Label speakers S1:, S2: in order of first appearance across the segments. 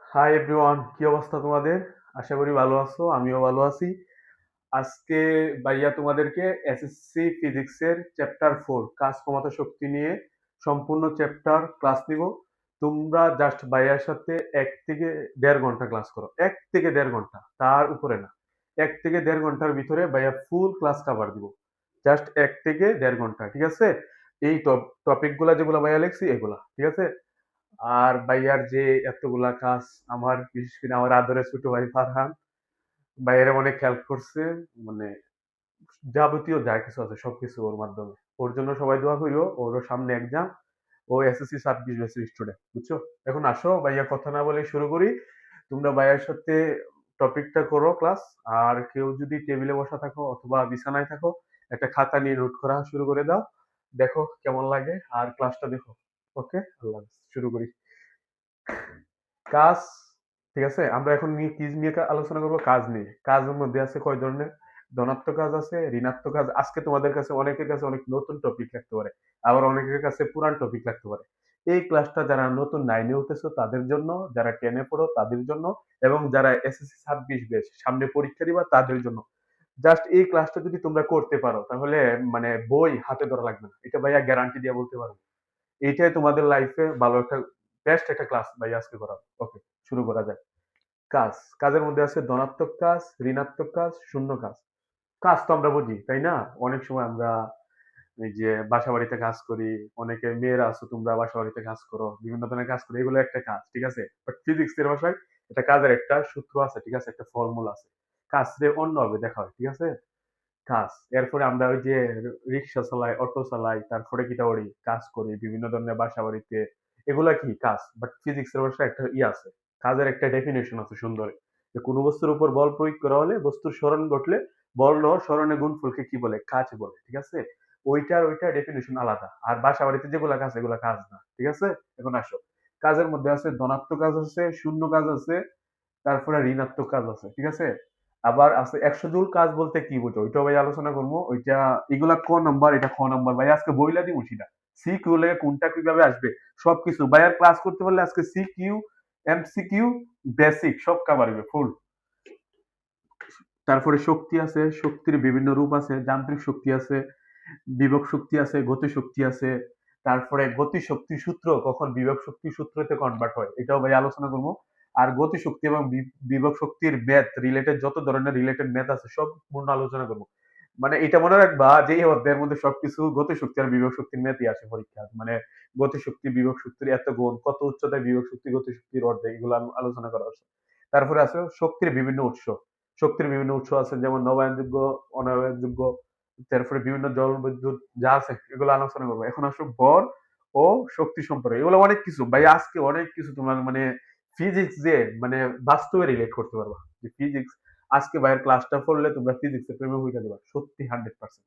S1: Hi everyone, কি অবস্থা তোমাদের? আশা করি ভালো আছো, আমিও ভালো আছি। আজকে ভাইয়া তোমাদেরকে এসএসসি ফিজিক্সের চ্যাপ্টার 4 কাজ ক্ষমতা শক্তি নিয়ে সম্পূর্ণ চ্যাপ্টার ক্লাস নিব। তোমরা জাস্ট ভাইয়ার সাথে 1 থেকে 1.5 ঘন্টা ক্লাস করো, 1 থেকে 1.5 ঘন্টা, তার উপরে না। 1 থেকে 1.5 ঘন্টার ভিতরে ভাইয়া ফুল ক্লাস কাভার দিব। জাস্ট 1 থেকে 1.5 ঘন্টা, ঠিক আছে? এই টপিক গুলা যেগুলো ভাইয়া লিখছি এগুলা, ঠিক আছে? আর ভাইয়ার যে এতগুলা কাজ, আমার বিশেষ করে আমার আদরের ছোট ভাই ফারহান ভাইয়ের অনেক হেল্প করছে। মানে যাবতীয় যা কিছু আছে সবকিছু ওর মাধ্যমে। ওর জন্য সবাই দোয়া করিও, ওরও সামনে এক্সাম। ও এসএসসি 26 ব্যাচের স্টুডেন্ট, বুঝছো? এখন আসো ভাইয়া কথা না বলে শুরু করি। তোমরা ভাইয়ার সাথে টপিকটা করো ক্লাস। আর কেউ যদি টেবিলে বসা থাকো অথবা বিছানায় থাকো, একটা খাতা নিয়ে নোট করা শুরু করে দাও। দেখো কেমন লাগে আর ক্লাসটা দেখো। ওকে, আল্লাহ হাফেজ। শুরু করি। কাজ, ঠিক আছে? আমরা এখন নিয়ে কি নিয়ে আলোচনা করবো? কাজ নিয়ে। কাজের মধ্যে আছে কয় ধরনের? ধনাত্মক কাজ আছে, ঋণাত্মক কাজ। আজকে তোমাদের কাছে অনেকের কাছে অনেক নতুন টপিক লাগতে পারে, আবার অনেকের কাছে পুরান টপিক লাগতে পারে। এই ক্লাসটা যারা নতুন 9-এ উঠেছো তাদের জন্য, যারা 10-এ পড়ো তাদের জন্য, এবং যারা এসএসসি 26 ব্যাচ সামনে পরীক্ষা দিবা তাদের জন্য। জাস্ট এই ক্লাসটা যদি তোমরা করতে পারো তাহলে মানে বই হাতে ধরা লাগবে না, এটা ভাইয়া গ্যারান্টি দিয়ে বলতে পারবো। এইটাই তোমাদের লাইফে ভালো একটা বেস্ট একটা ক্লাস ভাই আজকে করা। ওকে, শুরু করা যায়। কাজ, কাজের মধ্যে আছে ধনাত্মক কাজ, ঋণাত্মক কাজ, শূন্য কাজ। কাজ তো আমরা বুঝি, তাই না? অনেক সময় আমরা এই যে বাসা বাড়িতে কাজ করি, অনেকে মেয়েরা আছো তোমরা বাসা বাড়িতে কাজ করো, বিভিন্ন ধরনের কাজ করো, এগুলো একটা কাজ, ঠিক আছে? বাট ফিজিক্স এর ভাষায় এটা কাজের একটা সূত্র আছে, ঠিক আছে? একটা ফর্মুলা আছে। কাজকে অন্যভাবে দেখা হয়, ঠিক আছে? কাজ। এরপরে আমরা ওই যে রিক্সা চালাই, অটো চালাই, তারপরে কিটা করি? কাজ করি বিভিন্ন ধরনের বাসা বাড়িতে। এগুলা কি কাজ? বাট ফিজিক্স এর ভাষায় একটা আছে। কাজের একটা ডেফিনেশন আছে সুন্দর। যে কোনো বস্তুর উপর বল প্রয়োগ করা হলে, বস্তুর সরণ ঘটলে, বল ও সরণের গুণফলকে কি বলে? কাজ বলে, ঠিক আছে? ওইটার ডেফিনেশন আলাদা। আর বাসা বাড়িতে যেগুলা কাজ এগুলা কাজ না, ঠিক আছে? এখন আসো, কাজের মধ্যে আছে ধনাত্মক কাজ আছে, শূন্য কাজ আছে, তারপরে ঋণাত্মক কাজ আছে, ঠিক আছে? আবার আছে 100 জুল কাজ বলতে কি বুঝো, ওইটা ভাই আলোচনা করবো। ওইটা এগুলা ক নাম্বার, এটা খ নাম্বার ভাই আজকে বইলা দিব সেটা। সি কিউ লেগে কোনটা কিভাবে আসবে সবকিছু ভাইয়ার ক্লাস করতে পারলে আজকে সি কিউ, এমসিকিউ, বেসিক সব কাভার হবে ফুল। তারপরে শক্তি আছে, শক্তির বিভিন্ন রূপ আছে। যান্ত্রিক শক্তি আছে, বিভব শক্তি আছে, গতি শক্তি আছে। তারপরে গতি শক্তির সূত্র কখন বিভব শক্তির সূত্রতে কনভার্ট হয় এটাও ভাই আলোচনা করবো। আর গতি শক্তি এবং বিভব শক্তির ম্যাথ রিলেটেড, যত ধরনের রিলেটেড ম্যাথ আছে সব পূর্ণ আলোচনা করবো। মানে এটা মনে রাখবা যে এই অধ্যায়ের মধ্যে সবকিছু গতি শক্তি আর বিভব শক্তির ম্যাথই আসে পরীক্ষা। মানে গতি শক্তি বিভব শক্তির এত গুণ, কত উচ্চতায় বিভব শক্তি গতি শক্তির অর্ধেক, এগুলো আলোচনা করা হচ্ছে। তারপরে আছে শক্তির বিভিন্ন উৎস। শক্তির বিভিন্ন উৎস আছে, যেমন নবায়নযোগ্য, অনবায়নযোগ্য। তারপরে বিভিন্ন জল বিদ্যুৎ যা আছে এগুলো আলোচনা করবো। এখন আসো বল ও শক্তি সম্পর্কে, এগুলো অনেক কিছু ভাই আজকে অনেক কিছু তোমার মানে ফিজিক্স যে মানে বাস্তবে রিলেট করতে পারবা। যে ফিজিক্স আজকে ভাইয়ের ক্লাসটা পড়লে তোমরা ফিজিক্সের প্রেমে হইতে দেবা সত্যি 100%।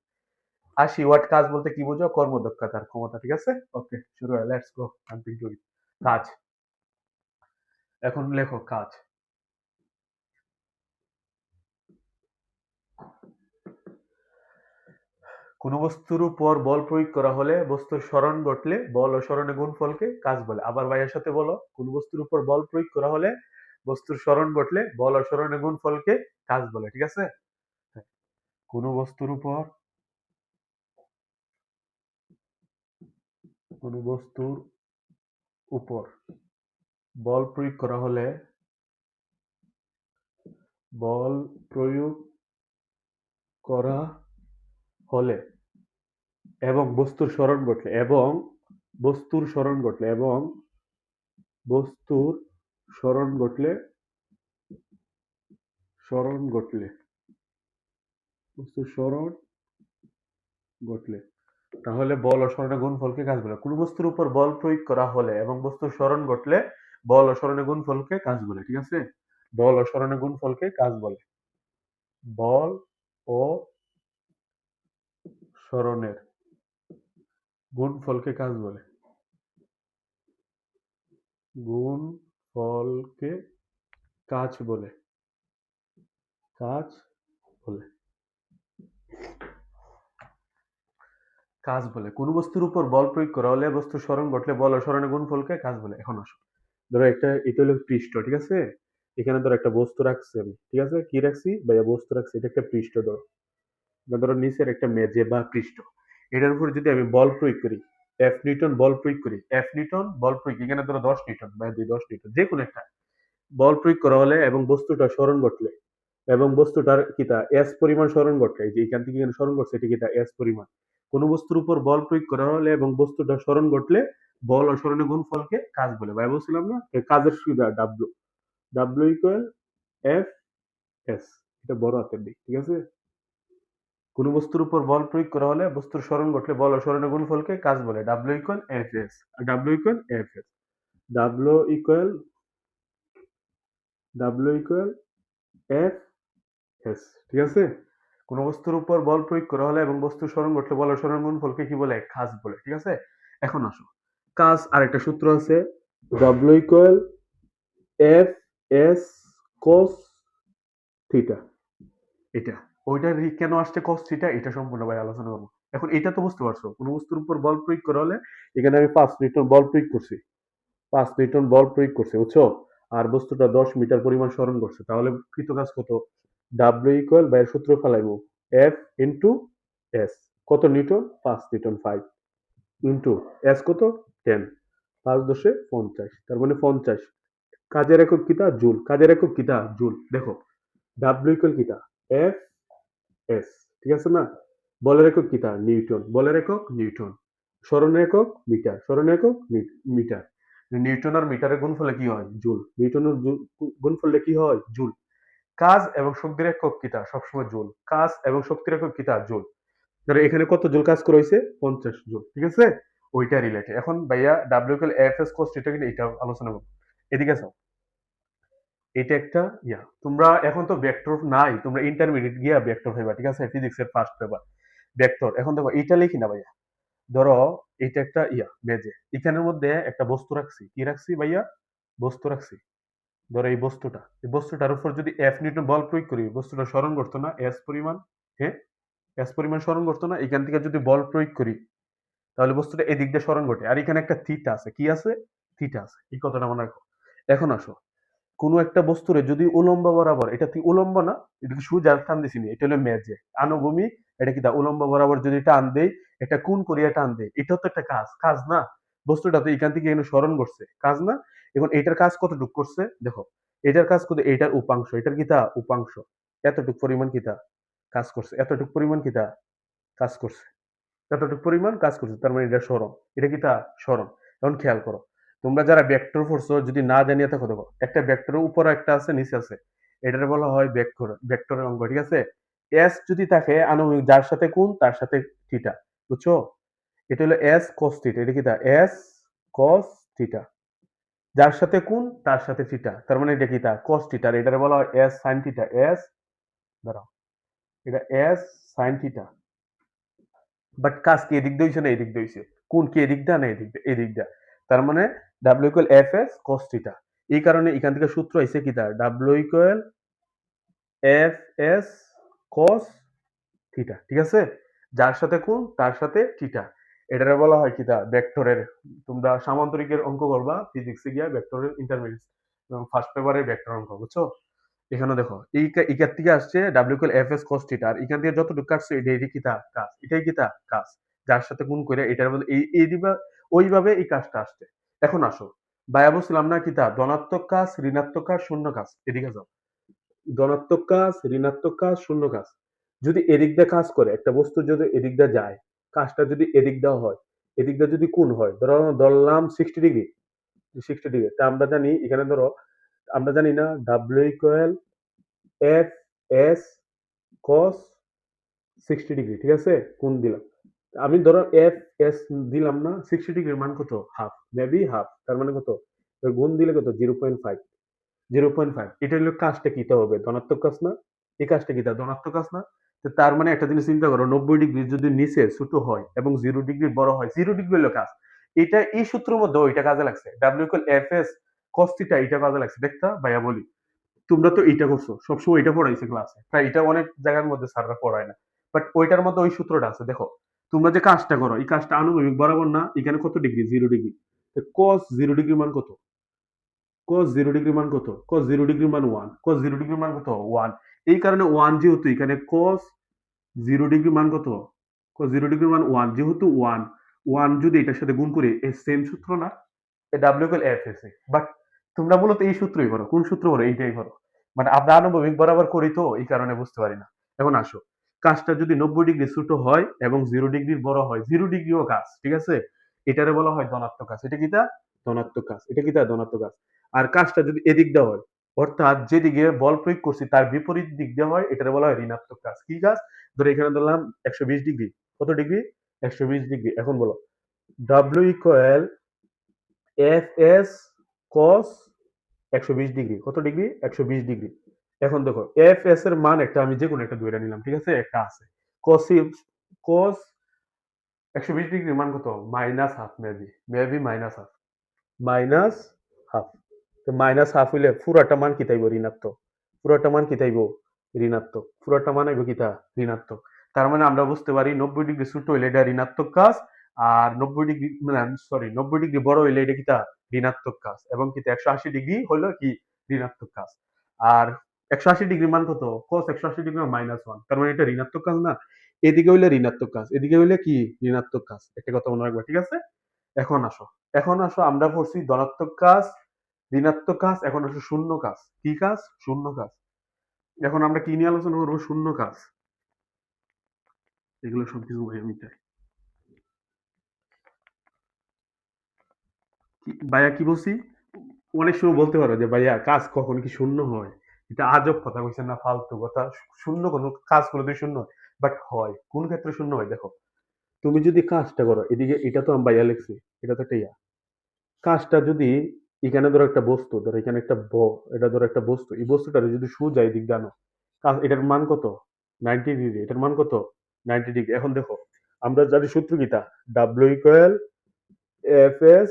S1: আসি, ওয়াট কাজ বলতে কি বুঝো? কর্মদক্ষতার ক্ষমতা, ঠিক আছে? ওকে, শুরু হয়, লেটস গো। সামথিং টু ইট। কাজ। এখন লেখো কাজ। কোন বস্তুর উপর বল প্রয়োগ করা হলে, বস্তুর সরণ ঘটলে, বল ও সরণের গুণফলকে কাজ বলে। আবার ভাইয়ের সাথে বলো, কোন বস্তুর উপর বল প্রয়োগ করা হলে, বস্তুর সরণ ঘটলে, বল ও সরণের গুণফলকে কাজ বলে, ঠিক আছে? হ্যাঁ, কোন বস্তুর উপর, কোন বস্তুর উপর বল প্রয়োগ করা হলে, বল প্রয়োগ করা হলে এবং বস্তুর সরণ ঘটলে, এবং বস্তুর সরণ ঘটলে, এবং বস্তুর সরণ ঘটলে, সরণ ঘটলে, বস্তুর সরণ ঘটলে, তাহলে বল ও সরণের গুণফলকে কাজ বলে। কোন বস্তুর উপর বল প্রয়োগ করা হলে এবং বস্তুর সরণ ঘটলে, বল ও সরণের গুণফলকে কাজ বলে, ঠিক আছে? বল ও সরণের গুণফলকে কাজ বলে। বল ও সরণের গুণফলকে কাজ বলে। গুণফলকে কাজ বলে, কাজ বলে, কাজ বলে। কোন বস্তুর উপর বল প্রয়োগ করা হলে, বস্তুর সরণ ঘটলে, বল ও সরণের গুণফলকে কাজ বলে। এখন আসো, ধরো একটা এটা হলো পৃষ্ঠ, ঠিক আছে? এখানে ধরো একটা বস্তু রাখছি আমি, ঠিক আছে? কি রাখছি ভাইয়া? বস্তু রাখছি, এটা একটা পৃষ্ঠ ধরো। বা ধরো নিচের একটা মেঝে বা পৃষ্ঠ, এটার উপর যদি আমি বল প্রয়োগ করি, এফ নিউটন বল প্রয়োগ করি, এফ নিউটন বল প্রয়োগ, এখানে ধরো 10 নিউটন বা 10 নিউটন, যে কোনো একটা বল প্রয়োগ করা হলে এবং বস্তুটা স্মরণ ঘটলে, এবং বস্তুটার কিতা এস পরিমাণ স্মরণ ঘটলে, এই যে এখান থেকে এখানে স্মরণ ঘটছে, এটা কিতা এস পরিমাণ। কোন বস্তুর উপর বল প্রয়োগ করা হলে এবং বস্তুটা স্মরণ ঘটলে বল ও স্মরণের গুণফলকে কাজ বলে। ভাই বলছিলাম না, এই কাজের সুবিধা W, W equal F S, এটা বড় হাতের দিক, ঠিক আছে? কোন বস্তুর উপর বল প্রয়োগ করা হলে বস্তুর স্মরণ ঘটলে বল ও স্মরণের গুণফলকে কাজ বলে। W equal F S, W equal F S, W equal, W equal F S, ঠিক আছে? কোন বস্তুর উপর বল প্রয়োগ করা হলে এবং বস্তুর স্মরণ ঘটলে বল ও স্মরণের গুণফলকে কি বলে? কাজ বলে, ঠিক আছে? এখন আসো, কাজ আর একটা সূত্র আছে, W equal F S cos theta, এটা ওইটার কেন আসছে cos থিটা, এটা সম্পূর্ণ ভাই আলোচনা করবো। এখন এটা তো বুঝতে পারছো, কোন বস্তুর উপর বল প্রয়োগ করা হলে এখানে আমি 5 নিউটন বল প্রয়োগ করছি, 5 নিউটন বল প্রয়োগ করছি, বুঝছো? আর বস্তুটা 10 মিটার পরিমাণ স্মরণ করছে, তাহলে কৃত কাজ কত? ডাব্লিউ ইকুয়াল বা এর সূত্র ফেলাইবো, এফ ইন্টু এস, কত নিউটন? 5 নিউটন, 5 ইন্টু এস কত? 10, 5×10 = 50, তার মানে 50। কাজের একক কিতা? জুল। কাজের একক কিতা? জুল। দেখো, ডাব্লিউ ইকুয়াল কিতা? এফ এস, ঠিক আছে না? বলের একক কিতা? নিউটন। বলের একক নিউটন। স্মরণের একক মিটার। স্মরণের একক মিটার। নিউটন আর মিটারের গুণফলে কি হয়? জুল। নিউটনের গুণফলে কি হয়? জুল। কাজ এবং শক্তির একক কিতা? সবসময় জুল। কাজ এবং শক্তির একক কিতা? জুল। ধরো এখানে কত জুল কাজ করা হয়েছে? 50 জুল, ঠিক আছে? ওইটা রিলেটেড। এখন ভাইয়া W equal F S cos theta, কিন্তু এটা আলোচনা করবো। এদিকে আসো, এটা একটা তোমরা এখন তো ভেক্টর নাই, তোমরা ইন্টারমিডিয়েট গিয়া ভেক্টর হইবা, ঠিক আছে? ফিজিক্সের ফার্স্ট পেপার ভেক্টর। এখন দেখো এইটা লিখি না ভাইয়া, ধরো এটা একটা মেজে, এখানের মধ্যে একটা বস্তু রাখছি, কি রাখছি ভাইয়া? বস্তু রাখছি। ধরো এই বস্তুটার উপর যদি এফ নিউটন বল প্রয়োগ করি, বস্তুটা স্মরণ করতো না এস পরিমাণ? হ্যাঁ, এস পরিমাণ স্মরণ করতো না? এখান থেকে যদি বল প্রয়োগ করি, তাহলে বস্তুটা এদিক দিয়ে স্মরণ ঘটে। আর এখানে একটা থিটা আছে, কি আছে? থিটা আছে, এই কথাটা মনে রাখো। এখন আসো, কোনো একটা বস্তুরে যদি উলম্ব বরাবর, এটা তুই উলম্ব না, এটাকে সোজা টান দিছি নি, এটা হলো মেজে আনুভূমিক, এটা কি দা উলম্ব বরাবর যদি টান দেই, এটা কোন করিয়া টান দেই, এটাও তো একটা কাজ, কাজ না? বস্তুটা তো এখান থেকে এখানে স্মরণ করছে, কাজ না? এখন এটার কাজ কতটুক করছে দেখো, এটার কাজ কত? এটার উপাংশ, এটার কিতা? উপাংশ। এতটুক পরিমাণ কিতা? কাজ করছে। এতটুক পরিমাণ কিতা? কাজ করছে। এতটুকু পরিমাণ কাজ করছে, তার মানে এটা সরণ। এটা কি তা? সরণ। এখন খেয়াল করো, তোমরা যারা ভেক্টর পড়ছো, যদি না জানিয়ে থাকো, দেখো একটা ভেক্টরের উপরে একটা আছে, নিচে আছে, এটার বলা হয় ভেক্টর, ভেক্টরের অঙ্ক, ঠিক আছে? এস যদি থাকে আনুভূমিক, যার সাথে কোণ তার সাথে থিটা, বুঝছো? এটা হলো এস কস থিটা, এটা কি তা? এস কস থিটা, যার সাথে কোণ তার সাথে থিটা, তার মানে এটা কি তা? কস থিটা। আর এটার বলা হয় এস সাইন থিটা, এস, দাঁড়াও, এটা এস সাইন থিটা। বাট কাজ কি এদিক দিয়ে হইছে না এদিক দিয়ে হইছে? কোন কি এদিক দা না এদিক দা? এদিক দা। তার মানে W equal F S cos theta. এই কারণে এখান থেকে সূত্র আইছে কি তার? W equal F S cos theta, ঠিক আছে? যার সাথে কোন তার সাথে থিটা। এটারে বলা হয় কি তা? ভেক্টরের। তোমরা সামান্তরিকের অঙ্ক করবা ফিজিক্সে গিয়া, ভেক্টরের ইন্টারমিডিয়েট এবং ফার্স্ট পেপারে ভেক্টর অঙ্ক, বুঝছো? এখানে দেখো, এইখান থেকে আসছে W equal F S cos theta, আর এখান থেকে যতটুকু কাটছে এটাই কি তা? কাজ। এটাই কি তা? কাজ। যার সাথে গুণ করে এটার মধ্যে এই দিবা, ওইভাবে এই কাজটা আসছে। এখন আসো, ভাইয়া বলছিলাম না কি তা? ধনাত্মক কাজ, ঋণাত্মক কাজ, শূন্য কাজ। এদিকে যাও, ধনাত্মক কাজ, ঋণাত্মক কাজ, শূন্য কাজ। যদি এদিক দিয়ে কাজ করে, একটা বস্তু যদি এদিক দিয়ে যায়, কাজটা যদি এদিক দেওয়া হয়, এদিক দিয়ে যদি কোণ হয়, ধরলাম 60 ডিগ্রি, 60 ডিগ্রি, তা আমরা জানি এখানে ধরো, আমরা জানি না ডাব্লিউ ইকুয়াল এফ এস কস 60 ডিগ্রি, ঠিক আছে? কোণ দিলাম, আমি ধরো এফ এস দিলাম না, 60 ডিগ্রির মান কত? হাফ, মেবি হাফ, তার মানে কত? গুণ দিলে কত? 0.5, 0.5। এটা হলো কাজটা কিতে হবে? ধনাত্মক কাজ না? এই কাজটা কি তা? ধনাত্মক কাজ না? তো তার মানে একটা জিনিস চিন্তা করো, 90 ডিগ্রি যদি নিচে ছোট হয় এবং 0 ডিগ্রি বড় হয়, 0 ডিগ্রি হলো কাজ। এটা এই সূত্রের মধ্যে ওইটা কাজে লাগছে, W equal F S cos theta, এটা কাজে লাগছে। দেখতা ভাইয়া বলি, তোমরা তো এইটা করছো, সবসময় এটা পড়াইছে ক্লাসে, প্রায় এটা অনেক জায়গার মধ্যে স্যাররা পড়ায় না, বাট ওইটার মধ্যে ওই সূত্রটা আছে। দেখো, তোমরা যে কাজটা করো, এই কাজটা আনুভূমিক বরাবর না, এখানে কত ডিগ্রি? 0 ডিগ্রি। কস 0 ডিগ্রি মান কত? cos 0 ডিগ্রি মান কত? cos 0 ডিগ্রি মান 1, cos 0 ডিগ্রি মান কত? 1। এই কারণে 1 যেহেতু এখানে cos 0 ডিগ্রি মান কত? cos 0 ডিগ্রি মান 1 যেহেতু 1, 1 যদি এটার সাথে গুণ করি এই সেম সূত্র না? W equal F S A. But তোমরা মূলত এই সূত্রই করো। কোন সূত্র করো? এইটাই করো। মানে আমরা আনুভবিক বরাবর করি তো এই কারণে বুঝতে পারি না। এখন আসো, কাজটা যদি 90 ডিগ্রি ছোট হয় এবং 0 ডিগ্রির বড় হয়, 0 ডিগ্রিও কাজ, ঠিক আছে? এটারে বলা হয় ধনাত্মক কাজ। এটা কিটা? ধনাত্মক কাজ। এটা কিটা? ধনাত্মক কাজ। আর কাজটা যদি এদিক দিয়ে হয়, অর্থাৎ যেদিকে বল প্রয়োগ করছি তার বিপরীত দিক দিয়ে হয়, এটারে বলা হয় ঋণাত্মক কাজ। কি কাজ? ধরো এখানে ধরলাম 120 ডিগ্রি। কত ডিগ্রি? 120 ডিগ্রি। এখন বলো ডাব্লিউ ইকুয়াল এফ এস কস 120 ডিগ্রি। কত ডিগ্রি? 120 ডিগ্রি। এখন দেখো এফ এস এর মান একটা আমি যে কোনো একটা দুইটা নিলাম, ঠিক আছে? একটা আছে কস কস 120 ডিগ্রির মান কত? Minus half, maybe minus half, minus half. তো মাইনাস হাফ হইলে পুরাটা মান কি তাইব? ঋণাত্মক। পুরাটা মান কি তাইব? ঋণাত্মক। পুরাটা মান আইব কিতা? ঋণাত্মক। তার মানে আমরা বুঝতে পারি 90 ডিগ্রি ছোট হইলে এটা ঋণাত্মক কাজ, আর 90 ডিগ্রি মানে সরি 90 ডিগ্রি বড় হইলে এটা কিতা? ঋণাত্মক কাজ, এবং কিতা 180 ডিগ্রি হইলো কি? ঋণাত্মক কাজ। আর 180 ডিগ্রি মান কত? cos 180 ডিগ্রি মাইনাস 1, তার মানে এটা ঋণাত্মক কাজ না? এদিকে হইলে ঋণাত্মক কাজ, এদিকে হইলে কি? ঋণাত্মক কাজ। একটা কথা মনে রাখবা, ঠিক আছে? এখন আসো, এখন আসো আমরা পড়ছি ধনাত্মক কাজ, ঋণাত্মক কাজ, এখন আসো শূন্য কাজ। কি কাজ? শূন্য কাজ। এখন আমরা কি নিয়ে আলোচনা করবো? শূন্য কাজ। এগুলো সবকিছু ভাইয়া মিটাই। ভাইয়া কি বলছি? অনেক সময় বলতে পারো যে ভাইয়া কাজ কখন কি শূন্য হয়? এটা আজব কথা কইছেন না, ফালতু কথা। শূন্য কোনো কাজ কোনোদিন শূন্য হয়? বাট হয়। কোন ক্ষেত্রে শূন্য হয়? দেখো, তুমি যদি কাজটা করো, এদিকে এটা তো আমি ভাইয়া লিখছি, এটা তো একটা ইয়া। কাজটা যদি এখানে ধরো একটা বস্তু, ধরো এখানে একটা এটা ধরো একটা বস্তু, এই বস্তুটা যদি সোজা এদিক দিয়ে আনো, এটার মান কত? 90 ডিগ্রি। এটার মান কত? 90 ডিগ্রি। এখন দেখো, আমরা জানি সূত্র কিটা? ডাব্লিউ ইকুয়াল এফ এস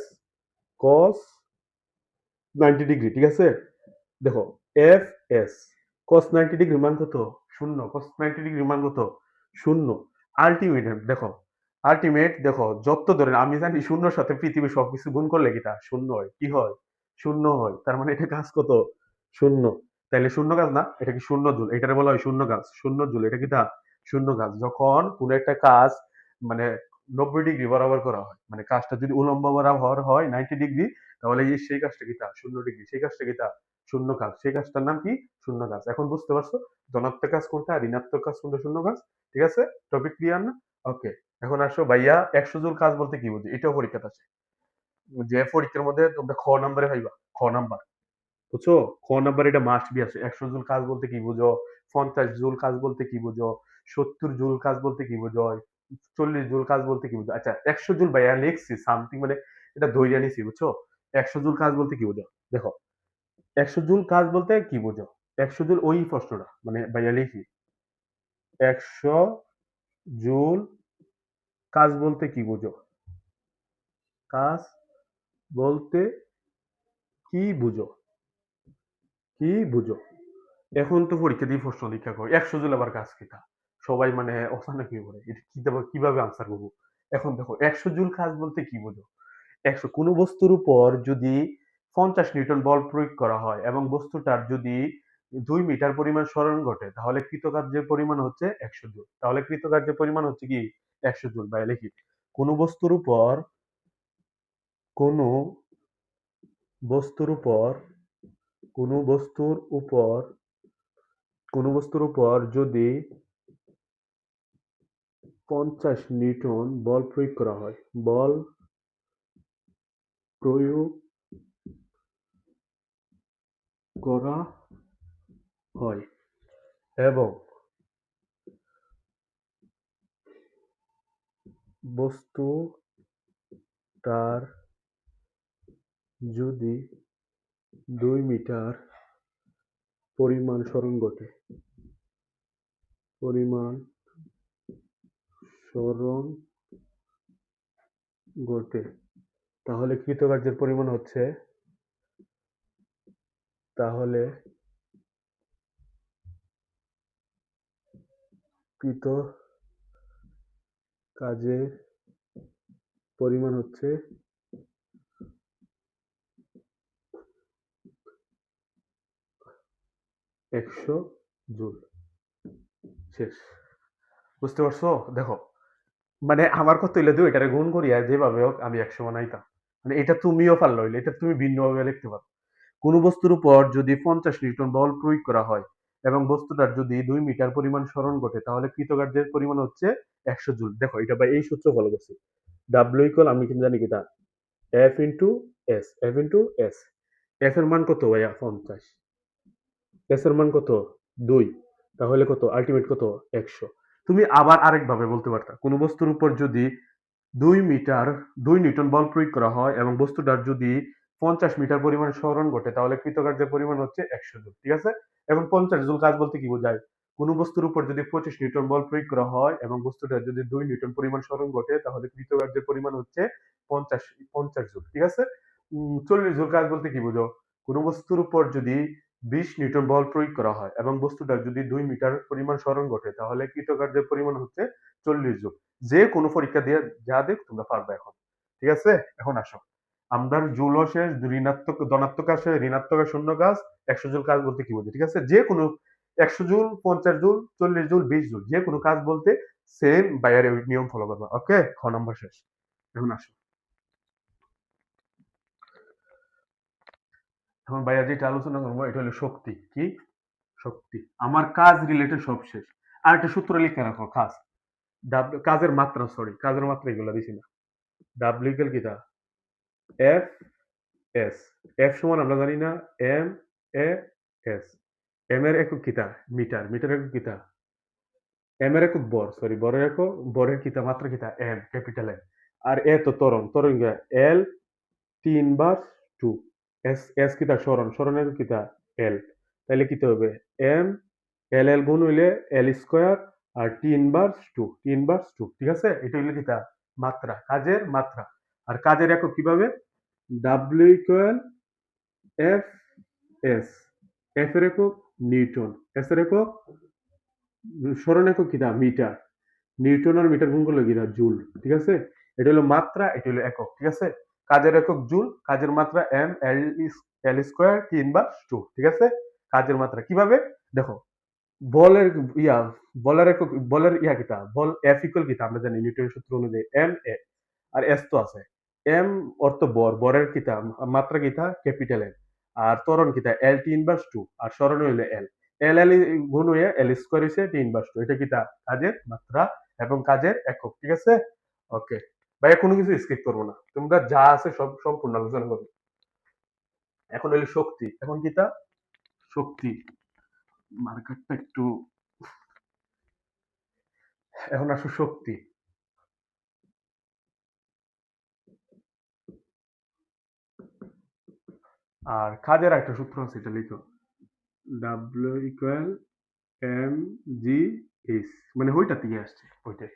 S1: কস 90 ডিগ্রি, ঠিক আছে? দেখো এফ এস কস 90 ডিগ্রি মান কত? শূন্য। কস 90 ডিগ্রি মান কত? শূন্য। আলটিমেট দেখো, আলটিমেট দেখো, যত ধরেন আমি জানি শূন্যর সাথে পৃথিবীর সবকিছু গুণ করলে কিটা? শূন্য হয়। কি হয়? শূন্য হয়। তার মানে এটা কাজ কত? শূন্য। তাইলে শূন্য কাজ না? এটা কি শূন্য জুল? এটারে বলা হয় শূন্য কাজ। শূন্য জুল। এটা কিটা? শূন্য কাজ। যখন কোন একটা কাজ মানে 90 ডিগ্রি বরাবর করা হয়, মানে কাজটা যদি উলম্ব বরাবর হয় 90 ডিগ্রি, তাহলে এই সেই কাজটা কিটা? শূন্য ডিগ্রি। সেই কাজটা কিটা? শূন্য কাজ। সেই কাজটার নাম কি? শূন্য কাজ। এখন বুঝতে পারছো ধনাত্মক কাজ কোনটা, ঋণাত্মক কাজ কোনটা, শূন্য কাজ? ঠিক আছে? টপিক ক্লিয়ার না? ওকে। এখন আসো ভাইয়া 100 জুল কাজ বলতে কি বুঝি? এটাও পরীক্ষাতে আছে। যে পরীক্ষার মধ্যে তোমরা খ নাম্বারে পাইবা। খ নাম্বার। বুঝছো? খ নাম্বার এটা মাস্ট বি আছে। 100 জুল কাজ বলতে কি বুঝো? 50 জুল কাজ বলতে কি বুঝো? 70 জুল কাজ বলতে কি বুঝো? 40 জুল কাজ বলতে কি বুঝো? আচ্ছা 100 জুল ভাইয়া লিখছি সামথিং, মানে এটা ধইরা নিছি, বুঝছো? 100 জুল কাজ বলতে কি বুঝো? দেখো, 100 জুল কাজ বলতে কি বুঝো? 100 জুল ওই প্রশ্নটা মানে ভাইয়া লিখি 100 জুল কাজ বলতে কি বুঝো? কাজ বলতে কি বুঝো? কি বুঝো? এখন তো পরীক্ষা দিয়ে প্রশ্ন লিখা কয় 100 জুল আবার কাজ কিটা? সবাই মানে অচানক হয়ে পড়ে। এটা কিভাবে আনসার করবো? এখন দেখো 100 জুল কাজ বলতে কি বুঝো? 100 কোন বস্তুর উপর যদি 50 নিউটন বল প্রয়োগ করা হয় এবং বস্তুটার যদি 2 মিটার পরিমাণ সরণ ঘটে, তাহলে কৃতকার্যের পরিমাণ হচ্ছে 100 জুল। তাহলে কৃতকার্যের পরিমাণ হচ্ছে কি? 100 জুল। ভাই লিখি কোন বস্তুর উপর, কোন বস্তুর উপর, কোন বস্তুর উপর, কোন বস্তুর উপর যদি 50 নিউটন বল প্রয়োগ করা হয়, বল প্রয়োগ করা হয় এবং বস্তুটার যদি 2 মিটার পরিমাণ সরণ ঘটে, পরিমাণ সরণ ঘটে, তাহলে কৃতকার্যের পরিমাণ হচ্ছে, তাহলে কৃত কাজের পরিমাণ হচ্ছে 100 জুল। শেষ। বুঝতে পারছো? দেখো, মানে আমার কথা হইলে যে এটারে গুণ করিয়া যেভাবে হোক আমি 100 বানাইতাম। মানে এটা তুমিও পারলে হইলে এটা তুমি ভিন্নভাবে লিখতে পারো। কোন বস্তুর উপর যদি 50 নিউটন বল প্রয়োগ করা হয় এবং বস্তুটার যদি 2 মিটার পরিমাণ সরণ ঘটে তাহলে কৃতকার্যের পরিমাণ হচ্ছে 100 জুল। দেখো এটা ভাই এই সূত্র ফলো করছি। W ইকুয়াল আমি কিন্তু জানি কিটা F into S, F into S। F এর মান কত ভাইয়া 50, S এর মান কত 2, তাহলে কত আলটিমেট কত 100। তুমি আবার আরেক ভাবে বলতে পারতা কোন বস্তুর উপর যদি 2 নিউটন বল প্রয়োগ করা হয় এবং বস্তুটার যদি 50 মিটার পরিমাণ সরণ ঘটে তাহলে কৃতকার্যের পরিমাণ হচ্ছে 100 জুল। ঠিক আছে? এবং 50 জুল কাজ বলতে কি বোঝায়? কোন বস্তুর উপর যদি 25 নিউটন বল প্রয়োগ করা হয় এবং বস্তুটার যদি 2 নিউটন পরিমাণ সরণ ঘটে তাহলে কৃতকার্যের পরিমাণ হচ্ছে 50 জুল। ঠিক আছে? 40 জুল কাজ বলতে কি বুঝো? কোন বস্তুর উপর যদি 20 নিউটন বল প্রয়োগ করা হয় এবং বস্তুটার যদি 2 মিটার পরিমাণ সরণ ঘটে তাহলে কৃতকার্যের পরিমাণ হচ্ছে 40 জুল। যে কোনো পরীক্ষা দিয়ে যা দেখ তোমরা পারবে এখন। ঠিক আছে? এখন আসো। আমরা জুলও শেষ, ঋণাত্মক ধনাত্মক আসে, ঋণাত্মক আর শূন্য কাজ, 100 জুল কাজ বলতে কি বোঝে? ঠিক আছে? যে কোনো 100 জুল, 50 জুল, 40 জুল, 20 জুল যে কোনো কাজ বলতে সেম বাইরের নিয়ম ফলো করবা। ওকে? খ নাম্বার শেষ। এখন আসো। এখন ভাইয়া যেটা আলোচনা করবো এটা হলো শক্তি। কি? শক্তি। আমার কাজ রিলেটেড সব শেষ। আর একটা সূত্র লিখে রাখো কাজ। কাজের মাত্রা, সরি কাজের মাত্রা এগুলো দিছি না। ডাব্লিউ ইকুয়াল কিটা এফ এস। এফ সমান আমরা জানি না এম এ এস। এম এর একক কিতা মিটার, মিটার একক কিতা এম এর একক বর, সরি বরের একক, বরের কিতা মাত্রা কিতা এম, ক্যাপিটাল এম। আর এ তো ত্বরণ, ত্বরণ কিতা এল 3/2। এস এস কিতা সরণ, সরণের একক কিতা এল। তাহলে কিতা হবে এম এল এল গুণ হইলে এল স্কোয়ার আর 3/2, 3/2। ঠিক আছে? এটা হইলে কিতা মাত্রা, কাজের মাত্রা। আর কাজের একক কিভাবে? W equal F S. F এর একক নিউটন, এস এর একক সরণ একক কিনা মিটার, নিউটন আর মিটার গুণ করলে কিনা জুল। ঠিক আছে? এটা হলো মাত্রা, এটা হলো একক। ঠিক আছে? কাজের একক জুল, কাজের মাত্রা এম এল এল স্কোয়ার 3/2। ঠিক আছে? কাজের মাত্রা কিভাবে দেখো, বলের ইয়া বলের একক, বলের ইয়া কিতা বল এফ ইকুয়াল কিতা আমরা জানি নিউটনের সূত্র অনুযায়ী এম এ, আর এস তো আছে। এম অর্থ বর, বরের কিতা মাত্রা কিতা ক্যাপিটাল এল, আর ত্বরণ কিতা এল 3/2 আর সরণ হইলে এল। এল এল গুণ হয়ে এল স্কোয়ার হইছে 3/2। এটা কিতা কাজের মাত্রা এবং কাজের একক। ঠিক আছে? ওকে ভাইয়া, কোনো কিছু স্কিপ করবো না, তোমরা যা আছে সব সম্পূর্ণ আলোচনা করো। এখন হইলো শক্তি। এখন কিতা শক্তি, মার্কারটা একটু, এখন আসো শক্তি। আর কাজের একটা সূত্র আছে, এটা লিখো W equal M G H, মানে ওইটা থেকে আসছে ওইটাই।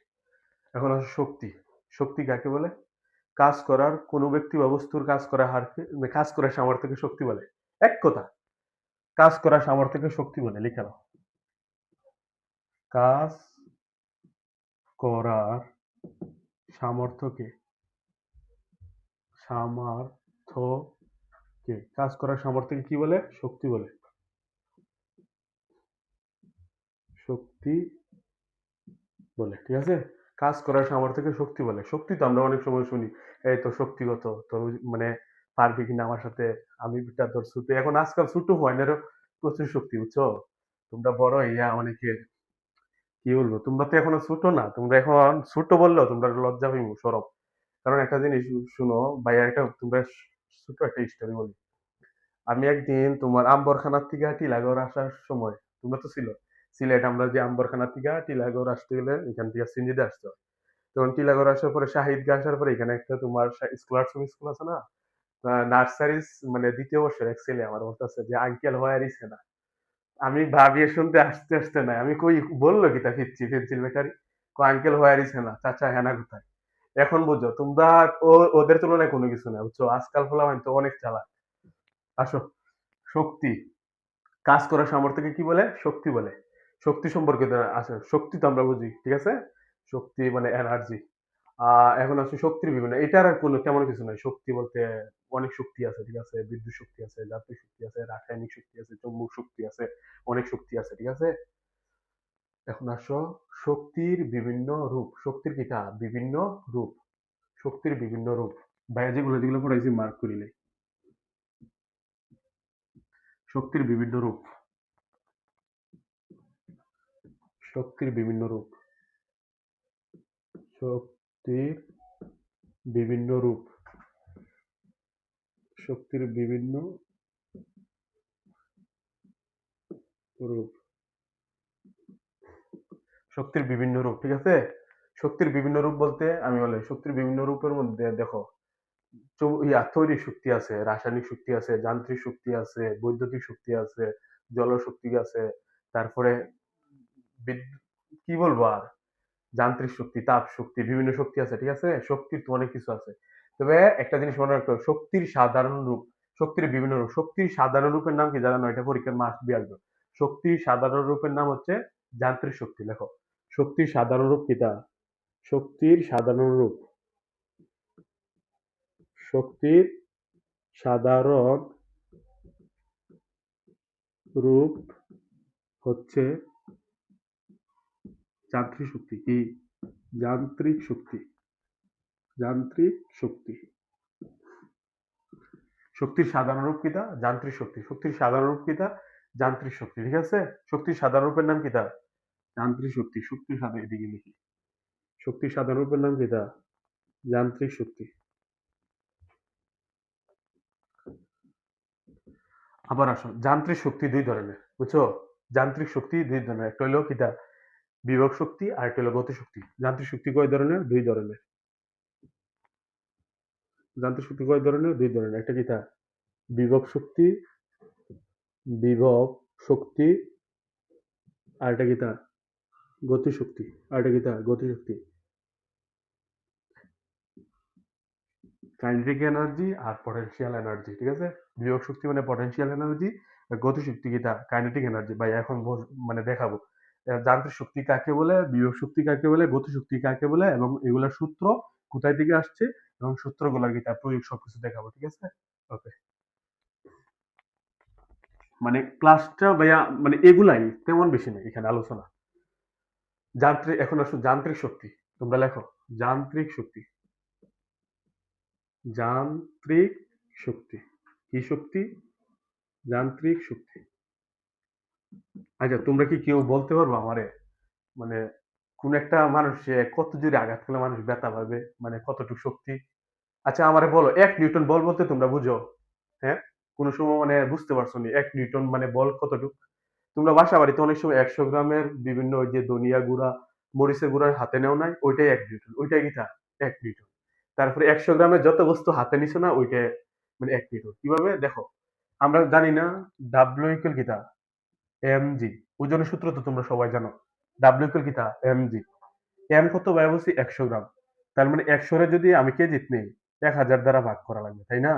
S1: এখন আছে শক্তি। শক্তি কাকে বলে? কাজ করার কোনো ব্যক্তি বা বস্তুর কাজ করার হারকে, মানে কাজ করার সামর্থ্যকে শক্তি বলে। এক কথা, কাজ করার সামর্থ্যকে শক্তি বলে, লিখে নাও। কাজ করার সামর্থ্যকে, সামর্থ্যকে কাজ করার সামর্থ্যকে কি বলে? শক্তি বলে। শক্তি বলে। ঠিক আছে? কাজ করার সামর্থ্যকে শক্তি বলে। শক্তি তো আমরা অনেক সময় শুনি এই তো শক্তিগত তোর মানে পারবি কিনা আমার সাথে, আমি বিটা তোর ছুটে। এখন আজকাল ছোট ফয়নেরও প্রচুর শক্তি, বুঝছো? তোমরা বড় ইয়া অনেকে, কি বলবো, তোমরা তো এখনো ছোট না, তোমরা এখন ছোট বললেও তোমরা লজ্জা পাইবো, সরব। কারণ একটা জিনিস শুনো ভাইয়া, একটা তোমরা ছোট একটা স্টোরি বলি। আমি একদিন তোমার আম্বরখানার থেকে টিলাগড় আসার সময়, তোমরা তো ছিল সিলেট, আমরা যে আম্বরখানার থেকে টিলাগড় আসতে গেলে এখান থেকে সিঞ্জিতে আসতে হয়। তখন টিলাগড় আসার পরে শাহিদগঞ্জ আসার পরে এখানে একটা তোমার স্কুল আছে না, নার্সারি, মানে দ্বিতীয় বর্ষের এক ছেলে আমার বলতেছে যে আঙ্কেল হোয়ার ইজ হেনা। আমি ভাবিয়ে শুনতে আসতে আসতে নাই, আমি কই বললো কি তা ফিরছি pencil bakery, uncle where is Hena, চাচা হেনা কোথায়। এখন বুঝো তোমরা, ও ওদের তুলনায় কোনো কিছু না, বুঝছো? আজকাল ফলা তো অনেক চালাক। আসো, শক্তি, কাজ করার সামর্থ্যকে কি বলে? শক্তি বলে। শক্তি সম্পর্কে আছে, শক্তি তো আমরা বুঝি। ঠিক আছে? শক্তি মানে এনার্জি। এখন আছে শক্তির বিভিন্ন, এটার আর কোনো তেমন কিছু নাই। শক্তি বলতে অনেক শক্তি আছে, ঠিক আছে? বিদ্যুৎ শক্তি আছে, যান্ত্রিক শক্তি আছে, রাসায়নিক শক্তি আছে, চৌম্বক শক্তি আছে, অনেক শক্তি আছে, ঠিক আছে? এখন আসো শক্তির বিভিন্ন রূপ। শক্তির কিটা বিভিন্ন রূপ। শক্তির বিভিন্ন রূপ। ভাইয়া যেগুলো যেগুলো পড়াইছি মার্ক করিলে। শক্তির বিভিন্ন রূপ। শক্তির বিভিন্ন রূপ। শক্তির বিভিন্ন রূপ। শক্তির বিভিন্ন রূপ। শক্তির বিভিন্ন রূপ, ঠিক আছে? শক্তির বিভিন্ন রূপ বলতে আমি বলে শক্তির বিভিন্ন রূপের মধ্যে দেখো, তৈরি শক্তি আছে, রাসায়নিক শক্তি আছে, যান্ত্রিক শক্তি আছে, বৈদ্যুতিক শক্তি আছে, জলশক্তি আছে, তারপরে কি বলবো আর, যান্ত্রিক শক্তি, তাপ শক্তি, বিভিন্ন শক্তি আছে, ঠিক আছে? শক্তির তো অনেক কিছু আছে। তবে একটা জিনিস মনে রাখতে হবে, শক্তির সাধারণ রূপ। শক্তির বিভিন্ন রূপ। শক্তির সাধারণ রূপের নাম কি জানো? এটা পরীক্ষার মাস্ট বি আসবে। শক্তির সাধারণ রূপের নাম হচ্ছে যান্ত্রিক শক্তি। লেখো, শক্তির সাধারণ রূপ কিটা? শক্তির সাধারণ রূপ। শক্তির সাধারণ রূপ হচ্ছে যান্ত্রিক শক্তি। কি? যান্ত্রিক শক্তি। যান্ত্রিক শক্তি। শক্তির সাধারণ রূপ কিটা? যান্ত্রিক শক্তি। শক্তির সাধারণ রূপ কিটা? যান্ত্রিক শক্তি, ঠিক আছে? শক্তির সাধারণ রূপের নাম কিটা? যান্ত্রিক শক্তি। শক্তির সাধারণ, এদিকে লিখি। শক্তির সাধারণ রূপের নাম কিটা? যান্ত্রিক শক্তি। আবার আসো, যান্ত্রিক শক্তি দুই ধরনের, বুঝছো? যান্ত্রিক শক্তি দুই ধরনের, একটা হলো কিটা বিভব শক্তি, আর একটা হলো গতি শক্তি। যান্ত্রিক শক্তি কয় ধরনের? দুই ধরনের। যান্ত্রিক শক্তি কয় ধরনের? দুই ধরনের। একটা কিটা বিভব শক্তি, বিভব শক্তি, আর একটা কিটা গতি শক্তি, আর একটা কিটা গতি শক্তি। কাইনেটিক এনার্জি আর পটেনশিয়াল এনার্জি, ঠিক আছে? বিভব শক্তি মানে পটেনশিয়াল এনার্জি, আর গতি শক্তি কিটা কাইনেটিক এনার্জি। ভাই এখন মানে দেখাবো যান্ত্রিক শক্তি কাকে বলে, বিভব শক্তি কাকে বলে, গতি শক্তি কাকে বলে, এবং এগুলোর সূত্র কোথায় থেকে আসছে, এবং সূত্রগুলোর কিটা প্রয়োগ সবকিছু দেখাবো, ঠিক আছে? ওকে। মানে ক্লাসটা ভাইয়া মানে এগুলাই, তেমন বেশি নেই এখানে আলোচনা। যান্ত্রিক, এখন আসো যান্ত্রিক শক্তি। তোমরা লেখো যান্ত্রিক শক্তি। যান্ত্রিক শক্তি। কি শক্তি? যান্ত্রিক শক্তি। আচ্ছা, তোমরা কি কেউ বলতে পারবো আমারে, মানে কোন একটা মানুষে কত জোরে আঘাত করলে মানুষ ব্যথা পাবে, মানে কতটুকু শক্তি? আচ্ছা আমারে বলো, 1 নিউটন বল বলতে তোমরা বুঝো? হ্যাঁ, কোন সময় মানে বুঝতে পারছো নি 1 নিউটন মানে বল কতটুকু? তোমরা বাসা বাড়িতে অনেক সময় 100 গ্রামের বিভিন্ন ওই যে ধনিয়া গুঁড়া, মরিচের গুঁড়া হাতে নেও নাই, ওইটাই 1 নিউটন, ওইটাই কিটা 1 নিউটন। তারপরে 100 গ্রামের যত বস্তু হাতে নিছো না, ওইটা মানে 1 নিউটন। কিভাবে দেখো, আমরা জানি না ডাব্লিউ ইকুয়াল কিটা এম জি, ওজনের সূত্র তো তোমরা সবাই জানো। ডাব্লিউ ইকুয়াল কিটা এম জি। এম কত ভাই বলছি? 100 গ্রাম। তার মানে 100 যদি আমি কেজিত নেই, 1000 দ্বারা ভাগ করা লাগবে, তাই না?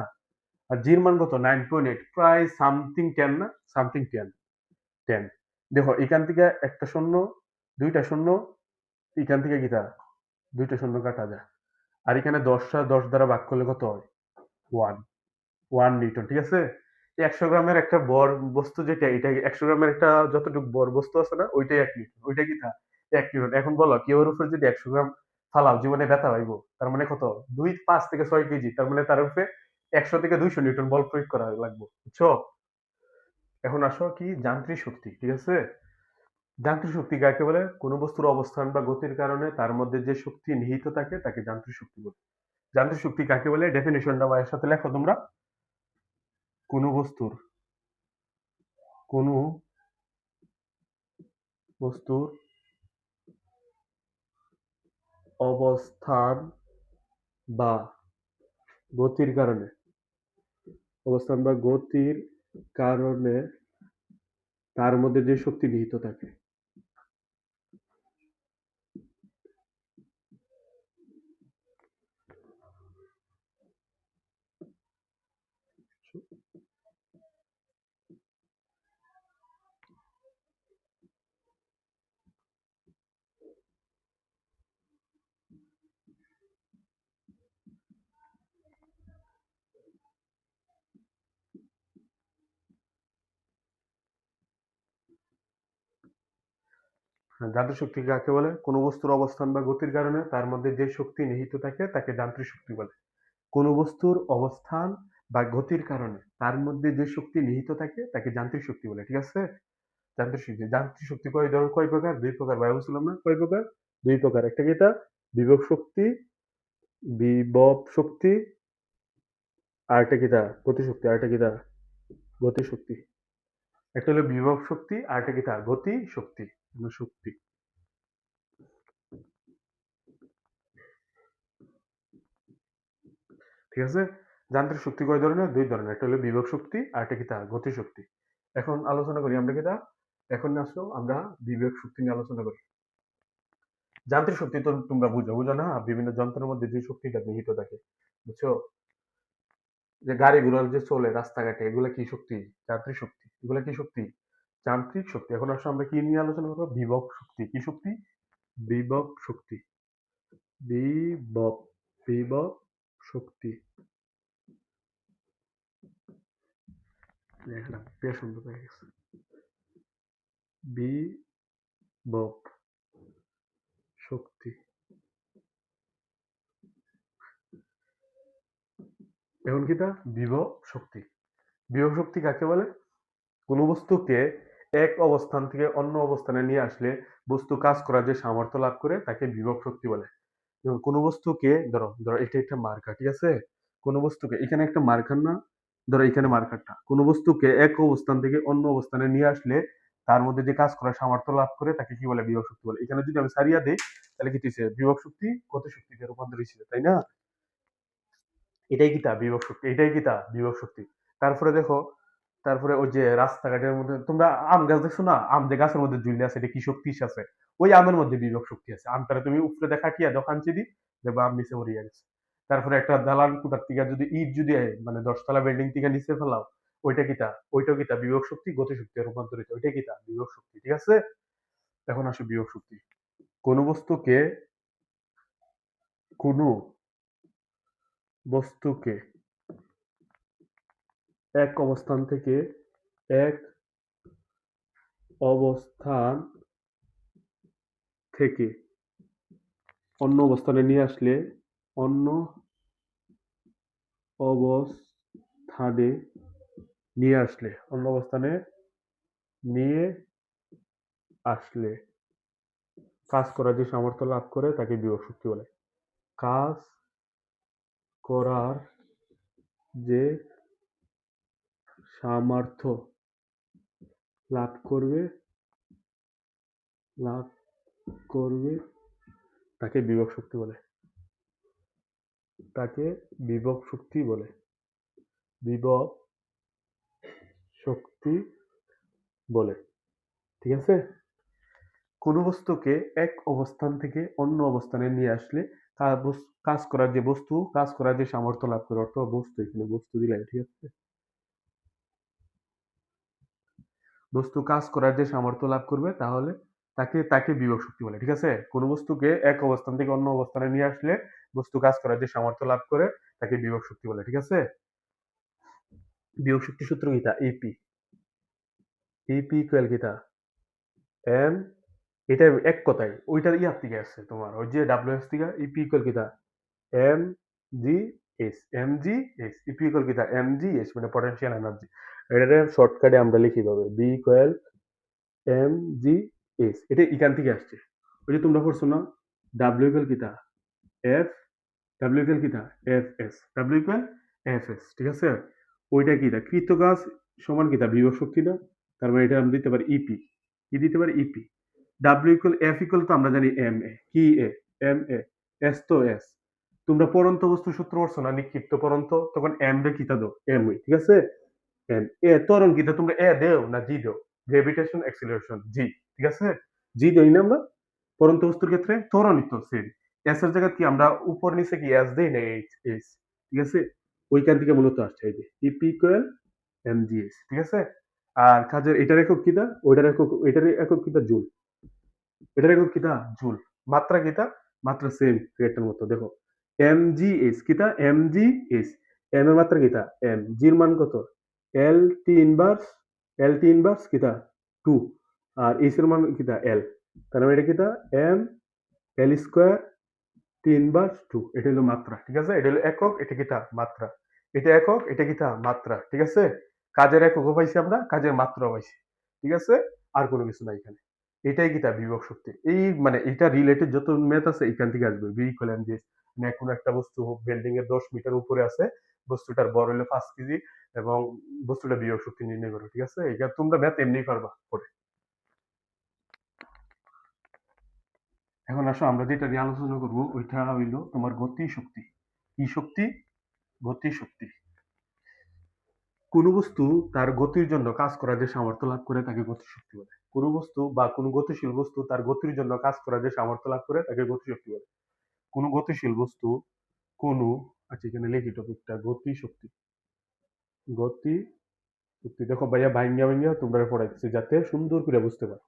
S1: আর জির মান কত? 9.8, প্রায় সামথিং 10 না? সামথিং 10। 10। দেখো এখান থেকে একটা শূন্য, দুইটা শূন্য, এখান থেকে কিটা দুইটা শূন্য কাটা যায়। আর এখানে 10 দ্বারা ভাগ করলে কত হয়? 1। 1 নিউটন, ঠিক আছে? 100 গ্রামের একটা বর বস্তু যেটা, এটা 100 গ্রামের একটা যতটুকু বর বস্তু আছে না, ওইটাই 1 নিউটন। ওইটা কিটা 1 নিউটন। এখন বলো কেউর উপর যদি 100 গ্রাম ফালাও, জীবনে ব্যথা পাইব? তার মানে কত? 5 থেকে 6 কেজি। তার মানে তার উপরে 100 থেকে 200 নিউটন বল প্রয়োগ করা লাগবে, বুঝছো? এখন আসো কি যান্ত্রিক শক্তি, ঠিক আছে? যান্ত্রিক শক্তি কাকে বলে? কোন বস্তুর অবস্থান বা গতির কারণে তার মধ্যে যে শক্তি নিহিত থাকে তাকে যান্ত্রিক শক্তি বলে। যান্ত্রিক শক্তি কাকে বলে? ডেফিনিশনটা ভাইয়ের সাথে লেখো তোমরা। কোন বস্তুর, কোন বস্তুর অবস্থান বা গতির কারণে, অবস্থান বা গতির কারণে তার মধ্যে যে শক্তি নিহিত থাকে। হ্যাঁ, যান্ত্রিক শক্তি কাকে বলে? কোনো বস্তুর অবস্থান বা গতির কারণে তার মধ্যে যে শক্তি নিহিত থাকে তাকে যান্ত্রিক শক্তি বলে। কোনো বস্তুর অবস্থান বা গতির কারণে তার মধ্যে যে শক্তি নিহিত থাকে তাকে যান্ত্রিক শক্তি বলে। ঠিক আছে? যান্ত্রিক শক্তি কয় প্রকার? ২ প্রকার। ভাই বলছিলাম না? কয় প্রকার? ২ প্রকার। একটা কি এটা? বিভব শক্তি, বিভব শক্তি, আরেকটা কি তা? গতিশক্তি, আরেকটা কি তা? গতিশক্তি। একটা হলো বিভব শক্তি, আরেকটা কি তা? গতি শক্তি। শক্তি। ঠিক আছে? যান্ত্রিক শক্তি কয় ধরনের? ২ ধরনের। একটা হলো বিভব শক্তি, আরেকটা কি তা? গতি শক্তি। এখন আলোচনা করি আমরা কি তা? এখন আসো আমরা বিভব শক্তি নিয়ে আলোচনা করি। যান্ত্রিক শক্তি তো তোমরা বুঝো না? বিভিন্ন যন্ত্রের মধ্যে যে শক্তিটা নিহিত থাকে। বুঝছো? যে গাড়ি ঘোড়া যে চলে রাস্তাঘাটে এগুলা কি শক্তি? যান্ত্রিক শক্তি। এগুলা কি শক্তি? যান্ত্রিক শক্তি। এখন আসো আমরা কি নিয়ে আলোচনা করবো? বিভব শক্তি। কি শক্তি? বিভব শক্তি। বিভব বিভব শক্তি। লেখাটা বেশ সুন্দর হয়ে গেছে। বিভব শক্তি। এখন কি তা? বিভব শক্তি। বিভব শক্তি কাকে বলে? কোন বস্তুকে এক অবস্থান থেকে অন্য অবস্থানে নিয়ে আসলে বস্তু কাজ করার যে সামর্থ্য লাভ করে তাকে বিভব শক্তি বলে। এবং কোন বস্তুকে ধরো এটা একটা মার্কার, ঠিক আছে? কোন বস্তুকে এখানে একটা মার্কার না, ধরো এখানে মার্কারটা কোন বস্তুকে এক অবস্থান থেকে অন্য অবস্থানে নিয়ে আসলে তার মধ্যে যে কাজ করার সামর্থ্য লাভ করে তাকে কি বলে? বিভব শক্তি বলে। এখানে যদি আমি সারিয়া দিই তাহলে কি হচ্ছে? বিভব শক্তি গতি শক্তিতে রূপান্তরিত হচ্ছে, তাই না? এটাই কি তা বিভব শক্তি, এটাই কি তা বিভব শক্তি। তারপরে দেখো, তারপরে ওই যে রাস্তাঘাটের মধ্যে তোমরা আম গাছ দেখছো না? আম যে গাছের মধ্যে ঝুলে আছে এটা কি শক্তি আছে? ওই আমের মধ্যে বিভব শক্তি আছে। আমটারে তুমি উপরে দেখা টিয়া দাও খাঞ্চি দি, দেখবা আম নিচে পড়িয়া গেছে। তারপরে একটা দালান কোঠার থেকে যদি ইট যদি 10 তলা বিল্ডিং থেকে নিচে ফেলাও, ওইটা কিতা? ওইটাও কিতা? বিভব শক্তি গতি শক্তি রূপান্তরিত। ওইটা কিতা? বিভব শক্তি। ঠিক আছে? এখন আসো বিভব শক্তি। কোন বস্তুকে কোন বস্তুকে এক অবস্থান থেকে এক অবস্থান থেকে অন্য অবস্থানে নিয়ে আসলে অন্য অবস্থানে অন্য অবস্থানে নিয়ে আসলে কাজ করার যে সামর্থ্য লাভ করে তাকে বিভব শক্তি বলে। কাজ করার যে সামর্থ্য লাভ করবে লাভ করবে তাকে বিভব শক্তি বলে। তাকে বিভব শক্তি বলে। বিভব শক্তি বলে। ঠিক আছে? কোনো বস্তুকে এক অবস্থান থেকে অন্য অবস্থানে নিয়ে আসলে কাজ করার যে বস্তু, কাজ করার যে সামর্থ্য লাভ করে, অর্থ বস্তু, এখানে বস্তু দিলাই, ঠিক আছে? বস্তু কাজ করার যে সামর্থ্য লাভ করবে তাহলে তাকে তাকে বিভব শক্তি বলে। ঠিক আছে? কোনো বস্তুকে এক অবস্থান থেকে অন্য অবস্থানে নিয়ে আসলে বস্তু কাজ করার যে সামর্থ্য লাভ করে তাকে বিভব শক্তি বলে। ঠিক আছে? বিভব শক্তি সূত্র কিতা? ইপি। ইপি ইকুয়াল কিতা? এম, এটা এক কথায় ওইটার ইয়ার থেকে আসছে তোমার ওই যে ডাব্লিউএস থেকে। ইপি ইকুয়াল কিতা? M G S. M G S. EP equal কিতা? এম জি এস মানে পটেনশিয়াল এনার্জি। এটারে শর্টকাটে আমরা লিখি পাবে B equal M G S. এটা এখান থেকে আসছে। ওই যে তোমরা পড়ছো না? ডাব্লিউ ইকুয়াল কিতা? এফ। ডাব্লিউ ইকুয়াল কিতা? F S. W equal F S. ঠিক আছে? ওইটা কিতা? কৃতকাজ সমান কিতা? বিভব শক্তি না? তার মানে এটা আমরা দিতে পারি ইপি। কি দিতে পারি? EP. W equal F equal তো আমরা জানি এম এ। কি এ? M A. এস তো এস। তোমরা পরন্ত বস্তু সূত্র পড়ছো না? নিক্ষিপ্ত পরন্ত, তখন এম রে কিতা দাও? এম ওই। ঠিক আছে? এম এ ত্বরণ কিতা? তোমরা এ দেও না জি দেও? গ্রেভিটেশন অ্যাক্সিলারেশন জি। ঠিক আছে? জি দেই না আমরা পরন্ত বস্তুর ক্ষেত্রে? ত্বরণই তো সেম। এস এর জায়গায় কি আমরা উপর নিচে কি এস দেই না এইচ এইচ? ঠিক আছে? ওইখান থেকে মূলত আসছে এই যে ইপি ইকুয়াল এমজিএস। ঠিক আছে? আর কাজের এটার একক কিতা? এটার একক কিতা? জুল। এটার একক কিতা? জুল। মাত্রা কিতা? মাত্রা সেম ক্রিয়েটের মতো দেখো। এমজিএস কিতা? এমজিএস। এম এর মাত্রা কিতা? এম। জির মান কত? এল টি ইনভার্স। এল টি ইনভার্স কিতা? 2। আর এইচ এর মান কিতা? এল। তার মানে এটা কিতা এম এল স্কোয়ার 3/2, এটা হলো মাত্রা, ঠিক আছে? এটা হলো একক, এটা কিতা মাত্রা। এটা একক, এটা কিতা মাত্রা, ঠিক আছে? কাজের এককও পাইছি আমরা, কাজের মাত্রাও পাইছি, ঠিক আছে? আর কোনো কিছু নাই এখানে। এটাই কিতা বিভব শক্তি। এই মানে এটা রিলেটেড যত ম্যাথ আছে এখান থেকে আসবে। বি ইকুয়ালেন্ট দিস, মানে কোনো একটা বস্তু বিল্ডিং এর 10 মিটার উপরে আছে, বস্তুটার বড় হলো 5 কেজি এবং বস্তুটা বিভব শক্তি নির্ণয় করো, ঠিক আছে? এটা তোমরা ম্যাথ এমনি পারবা পরে। এখন আসো আমরা যেটা নিয়ে আলোচনা করবো ওইটা হইলো তোমার গতি শক্তি। কি শক্তি? গতি শক্তি। কোনো বস্তু তার গতির জন্য কাজ করার যে সামর্থ্য লাভ করে তাকে গতিশক্তি বলে। কোনো বস্তু বা কোনো গতিশীল বস্তু তার গতির জন্য কাজ করার যে সামর্থ্য লাভ করে তাকে গতিশক্তি বলে। কোনো গতিশীল বস্তু কোনো, আচ্ছা এখানে লিখি টপিকটা গতিশক্তি। গতি শক্তি দেখো ভাইয়া ভাইঙ্গা ভাইঙ্গা তোমরা পড়াইতেছি যাতে সুন্দর করে বুঝতে পারো।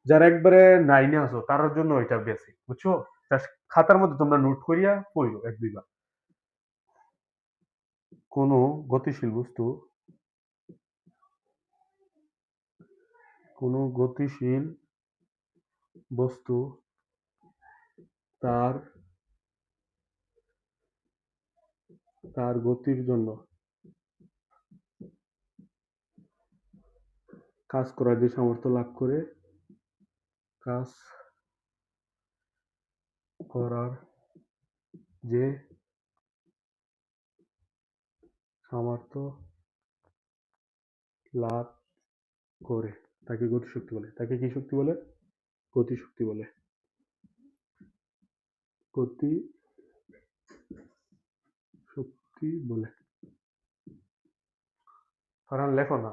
S1: যারা একবারে নাইনে আসো তার জন্য এটা বেসিক, বুঝছো? জাস্ট খাতার মধ্যে তোমরা নোট করিয়া পড়ো এক দুইবার। কোনো গতিশীল বস্তু, কোনো গতিশীল বস্তু তার তার গতির জন্য কাজ করার যে সামর্থ্য লাভ করে, কাজ করার যে সামর্থ্য লাভ করে তাকে গতিশক্তি বলে। তাকে কি শক্তি বলে? গতিশক্তি বলে। গতি শক্তি বলে। কারণ লেখো না,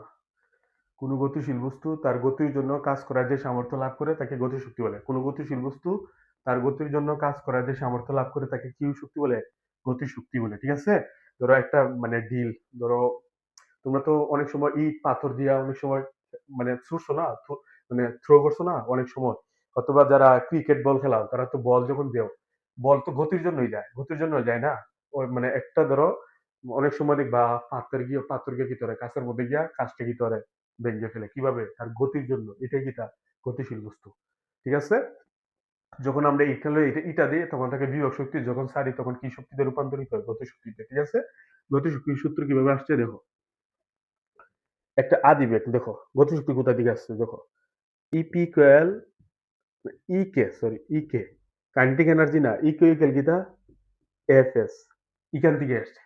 S1: কোনো গতিশীল বস্তু তার গতির জন্য কাজ করার যে সামর্থ্য লাভ করে তাকে গতিশক্তি বলে। কোনো গতিশীল বস্তু তার গতির জন্য কাজ করার যে সামর্থ্য লাভ করে তাকে কি শক্তি বলে? গতিশক্তি বলে, ঠিক আছে? ধরো একটা মানে ডিল, ধরো তোমরা তো অনেক সময় ইট পাথর দিয়া অনেক সময় মানে ছুড়ছো না, মানে থ্রো করছো না অনেক সময়, অথবা যারা ক্রিকেট বল খেলাও তারা তো বল যখন দেও, বল তো গতির জন্যই যায়, গতির জন্য যায় না? ওই মানে একটা ধরো অনেক সময় দেখবা পাথর গিয়ে কি করে কাছের মধ্যে গিয়া কাজটা কি করে ভেঙে ফেলে, কিভাবে? তার গতির জন্য। এটাই কি তার গতিশীল বস্তু, ঠিক আছে? যখন আমরা ইটা দিই তখন তাকে বিভব শক্তি, যখন ছাড়ি তখন কি শক্তিতে রূপান্তরিত হয়? গতি শক্তিতে, ঠিক আছে? গতি শক্তির সূত্র কিভাবে আসছে দেখো। একটা আদিবেগ দেখো, গতিশক্তি কোথা থেকে আসছে দেখো। ইপি ইকুয়াল ইকে কাইনেটিক এনার্জি না, ইকে ইকুয়াল কিটা এফ এস, এখান থেকে আসছে।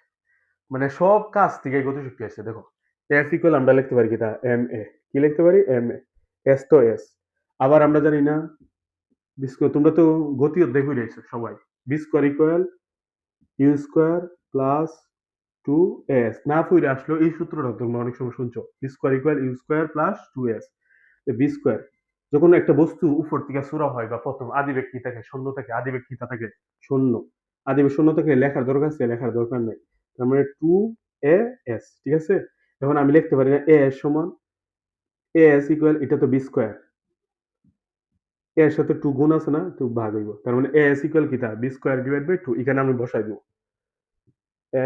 S1: মানে সব কাজ থেকে গতিশক্তি আসছে দেখো। এফ ইকুয়াল আমরা লিখতে পারি কিটা এম এ, কি লিখতে পারি? M A. এস তো এস। আবার আমরা জানি না তোমরা তো গতি অধ্যায় করে রয়েছে সবাই। V square equal U square plus 2s, না পড়ে আসলো এই সূত্রটা তোমরা অনেক সময় শুনছো, V square equal U square plus 2s। V square যখন একটা বস্তু উপর থেকে ছোড়া হয় বা প্রথম আদিবেগ কি থাকে? শূন্য থাকে। আদিবেগ কি থাকে? শূন্য। আদিবেগ শূন্য থেকে লেখার দরকার আছে? লেখার দরকার নেই। তার মানে 2as, ঠিক আছে? এখন আমি লিখতে পারি না এ এর সমান as ইকুয়াল, এটা তো বি স্কোয়ার, এর সাথে 2 গুণ আছে না, 2 ভাগ হইব। তার মানে as ইকুয়াল কি তা বি স্কোয়ার ডিভাইড বাই 2, এখানে আমি বসাই দিব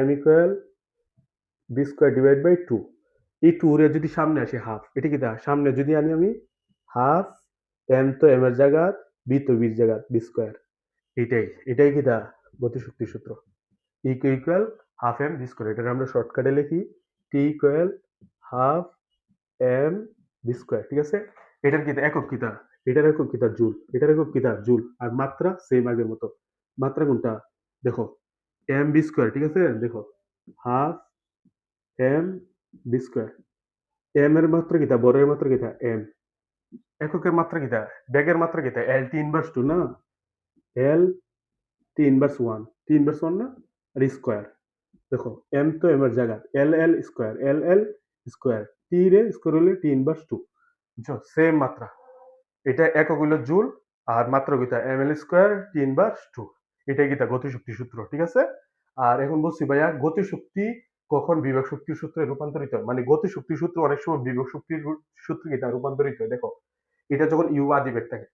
S1: m equal V square divide by 2। এই 2 রে যদি সামনে আসে হাফ, এটা কি তা সামনে যদি আনি আমি হাফ, এম তো এম এর জায়গা, বি তো বির জায়গা, বি স্কোয়ার। এটাই কি তা গতি শক্তির সূত্র। E equal half M B square, এটা আমরা শর্টকাটে লিখি T equal half M B square, ঠিক আছে? এটার কি একক কিতা? এটার একক কিতা জুল, এটার একক কিতা জুল। আর মাত্রা সেম আগের মতো। মাত্রা কোনটা দেখো, এম বি স্কোয়ার, ঠিক আছে? দেখো half M B square. M এর মাত্রা কিতা? বড় এর মাত্রা কিতা? এম। এককের মাত্রা কিতা? ব্যাগের মাত্রা কিতা? এল টি ইনভার্স টু না, L T inverse one, T inverse one না, আর স্কোয়ার। দেখো এম তো এম এর জায়গা, এল এল স্কোয়ার, এল এল স্কোয়ার, টি রে স্কোয়ার হলে টি ইনভার্স টু, বুঝছো? সেম মাত্রা। এটা একক হইলো জুল, আর মাত্রা কিতা? M L square T inverse two. এটাই কিতা গতিশক্তি সূত্র, ঠিক আছে? আর এখন বলছি ভাইয়া গতিশক্তি কখন বিভব শক্তির সূত্রে রূপান্তরিত হয়? মানে গতিশক্তির সূত্র অনেক সময় বিভব শক্তির সূত্রে কিতা রূপান্তরিত হয় দেখো। এটা যখন ইউ আদিবেগ থাকে,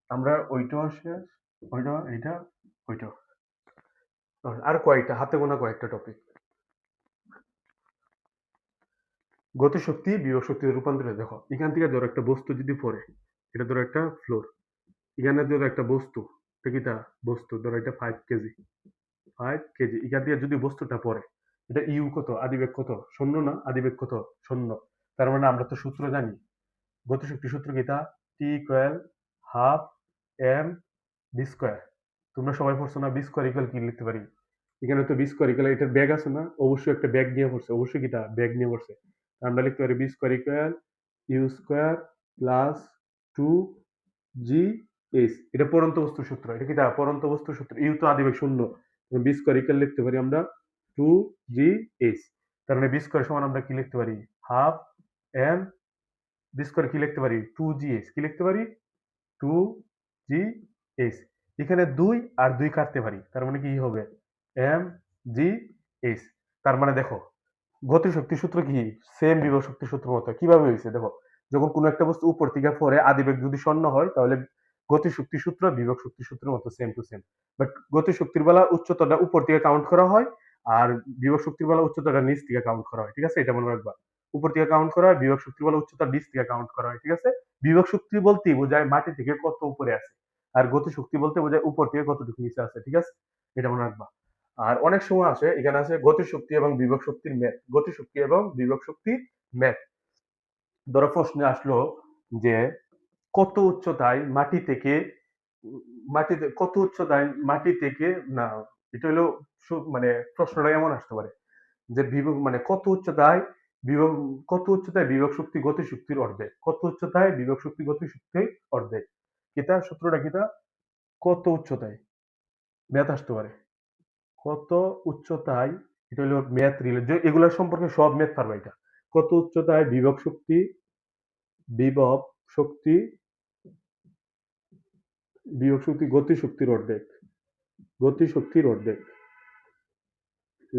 S1: আমরা ওইটাও শেষ, ওইটা এইটা ওইটাও, আর কয়েকটা হাতে গোনা কয়েকটা টপিক। গতিশক্তি বিভব শক্তিতে রূপান্তরিত। দেখো এখান থেকে ধরো একটা বস্তু যদি পড়ে, এটা ধরো একটা ফ্লোর, এখানে ধরো একটা বস্তু, এটা কিটা বস্তু, ধরো এটা 5 কেজি, 5 কেজি, এখান থেকে যদি বস্তুটা পড়ে, এটা ইউ কত, আদিবেগ কত, শূন্য না, আদিবেগ কত, শূন্য। তার মানে আমরা তো সূত্র জানি, গতিশক্তি সূত্র কিটা, T equal half M B square. তোমরা সবাই পড়ছো না, বি স্কোয়ার ইকুয়াল কি লিখতে পারি, এখানে তো বি স্কোয়ার ইকুয়াল এটার ব্যাগ আছে না, অবশ্যই একটা ব্যাগ নিয়ে পড়ছে, অবশ্যই কিটা ব্যাগ নিয়ে পড়ছে। আমরা লিখতে পারি V square equal U square plus 2 G H, এটা পরন্ত বস্তুর সূত্র, এটা কিটা পরন্ত বস্তুর সূত্র, ইউ তো আদিবেগ শূন্য, বি স্কোয়ার ইকুয়াল লিখতে পারি আমরা 2 জি এইচ। তার মানে বি স্কোয়ার সমান আমরা কি লিখতে পারি, হাফ এম বি স্কোয়ার কি লিখতে পারি, 2 জি এইচ, কি লিখতে পারি 2 জি এইচ। এখানে 2 আর 2 কাটতে পারি, তার মানে কি হবে Mg/h। তার মানে দেখো গতিশক্তি সূত্র কি, সেম বিভব শক্তি সূত্র মতো। কিভাবে হয়েছে দেখো, যখন কোনো একটা বস্তু উপর থেকে পড়ে আদিবেগ যদি শূন্য হয়, তাহলে গতিশক্তি সূত্র বিভব শক্তি সূত্রের মতো সেম টু সেম। বাট গতিশক্তির বেলা উচ্চতাটা উপর থেকে কাউন্ট করা হয়, আর বিভব শক্তির বেলা উচ্চতাটা নিচ থেকে কাউন্ট করা হয়, ঠিক আছে, এটা মনে রাখবা। উপর থেকে কাউন্ট করা হয়, বিভব শক্তির বেলা উচ্চতা নিচ থেকে কাউন্ট করা হয়, ঠিক আছে। বিভব শক্তি বলতে বোঝায় মাটি থেকে কত উপরে আছে, আর গতিশক্তি বলতে বোঝায় উপর থেকে কতটুকু নিচে আছে, ঠিক আছে, এটা মনে রাখবা। আর অনেক সময় আসে, এখানে আছে গতিশক্তি এবং বিভব শক্তির ম্যাথ, গতিশক্তি এবং বিভব শক্তির ম্যাথ। ধরো প্রশ্নে আসলো যে কত উচ্চতায় মাটি থেকে, মাটিতে কত উচ্চতায় মাটি থেকে, না, এটা হলো মানে প্রশ্নটা এমন আসতে পারে যে বিভব মানে কত উচ্চতায় বিভব, কত উচ্চতায় বিভব শক্তি গতি শক্তির অর্ধেক, কত উচ্চতায় বিভব শক্তি গতি শক্তির অর্ধেক, কিতা সূত্রটা কিতা, কত উচ্চতায়, ম্যাথ আসতে পারে, কত উচ্চতায়, এটা হলো ম্যাথ রিলেটেড, এগুলো সম্পর্কে সব ম্যাথ পারবে এটা। কত উচ্চতায় বিভব শক্তি, বিভব শক্তি, বিভব শক্তি গতি শক্তির অর্ধেক, গতি শক্তির অর্ধেক,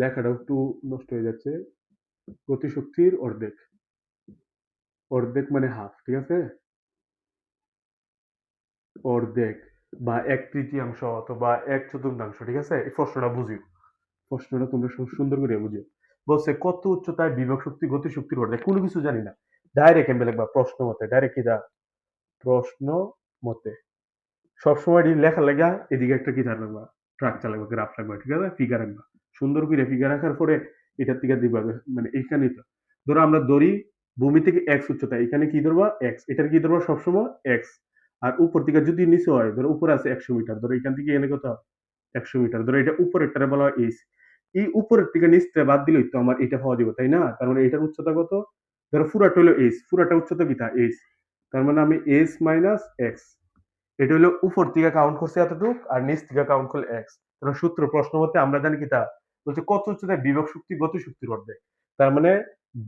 S1: লেখাটা একটু নষ্ট হয়ে যাচ্ছে, গতি শক্তির অর্ধেক, অর্ধেক মানে হাফ, ঠিক আছে, অর্ধেক বা 1/3 অথবা 1/4, ঠিক আছে। এই প্রশ্নটা বুঝিও, প্রশ্নটা তোমরা সুন্দর করে বুঝিও। বলছে কত উচ্চতায় বিভব শক্তি গতি শক্তির অর্ধেক, কোনো কিছু জানি না, ডাইরেক্ট এমনি লিখবা প্রশ্ন মতে, ডাইরেক্ট কি দা প্রশ্ন মতে। সবসময় লেখার লাগা এদিকে একটা কি রাখবা, স্ট্রাকচার লাগবে, গ্রাফ রাখবা, ঠিক আছে, ফিগার রাখবা, সুন্দর করে ফিগার রাখার পরে এটার থেকে দিবা, মানে এইখানেই তো, ধরো আমরা ধরি ভূমি থেকে এক্স উচ্চতা, এখানে কি ধরবা এক্স, এটার কি ধরবা সবসময় এক্স। আর উপর থেকে যদি নিচে হয়, ধরো উপরে আছে 100 মিটার, ধরো এখান থেকে এনে কত 100 মিটার, ধরো এটা উপরেরটারে বলা হয় এইচ, এই উপরের থেকে নিচটা বাদ দিলেই তো আমার এটা পাওয়া যাবে, তাই না, তার মানে এটার উচ্চতা কত, ধরো পুরাটা হলো এইচ, পুরাটা উচ্চতা কিটা এইচ, তার মানে আমি এইচ মাইনাস এক্স, এটা হলো উপর থেকে কাউন্ট করছে এতটুক, আর নিচ থেকে কাউন্ট করলে এক্স। তাহলে সূত্র প্রশ্ন মতে আমরা জানি কি তা, বলছে কত উচ্চতায় বিভব শক্তি গতি শক্তির অর্ধেক, তার মানে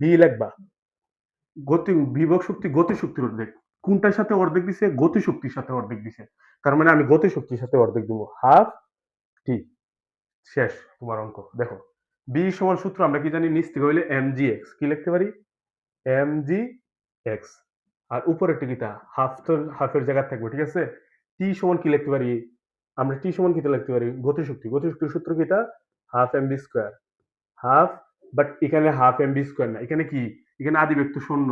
S1: বি লিখবা, গতি বিভব শক্তি গতি শক্তির অর্ধেক, কোনটার সাথে অর্ধেক দিছে, গতি শক্তির সাথে অর্ধেক দিছে, তার মানে আমি গতি শক্তির সাথে অর্ধেক দিব, হাফ টি, শেষ তোমার অঙ্ক। দেখো বি সমান সূত্র আমরা কি জানি, নিচ থেকে হইলে এম জি এক্স, কি লিখতে পারি এম জি এক্স, আর উপরের টিকিটা হাফ, তো হাফের জায়গা থাকবে, ঠিক আছে। টি সমান কি লিখতে পারি, আমরা টি সমান কিটা লিখতে পারি, গতিশক্তি, গতিশক্তির সূত্র কিটা, half M B square, half, but এখানে হাফ এম বি স্কোয়ার না, এখানে কি, এখানে আদিবেগ তো শূন্য,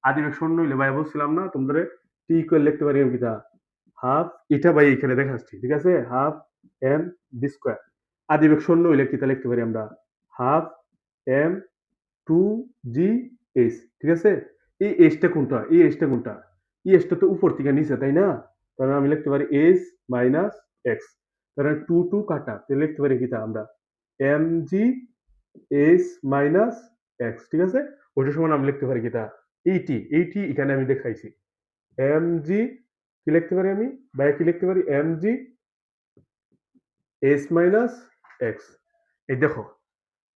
S1: আদিবেগ শূন্য হইলে ভাই বলছিলাম না তোমাদের, টি ইকুয়াল লিখতে পারি আমি কিটা, হাফ, এটা ভাই এখানে দেখাচ্ছি, ঠিক আছে, হাফ এম বি স্কোয়ার, আদিবেগ শূন্য হইলে কিটা লিখতে পারি আমরা, হাফ এম 2 জি এইচ, ঠিক আছে। এই এইচটা কোনটা, এই এইচটা কোনটা, এই এইচটা তো উপর থেকে নিচে, তাই না, তাহলে আমি লিখতে পারি এইচ মাইনাস এক্স, তাহলে 2 কাটা, তাহলে লিখতে পারি কিটা আমরা M G H minus X, ঠিক আছে। ওইটার সমান আমি লিখতে পারি কিটা এইটি, এইটি এখানে আমি দেখাইছি, এম জি কি লিখতে পারি আমি, বা কি লিখতে পারি M G H minus X. এই দেখো,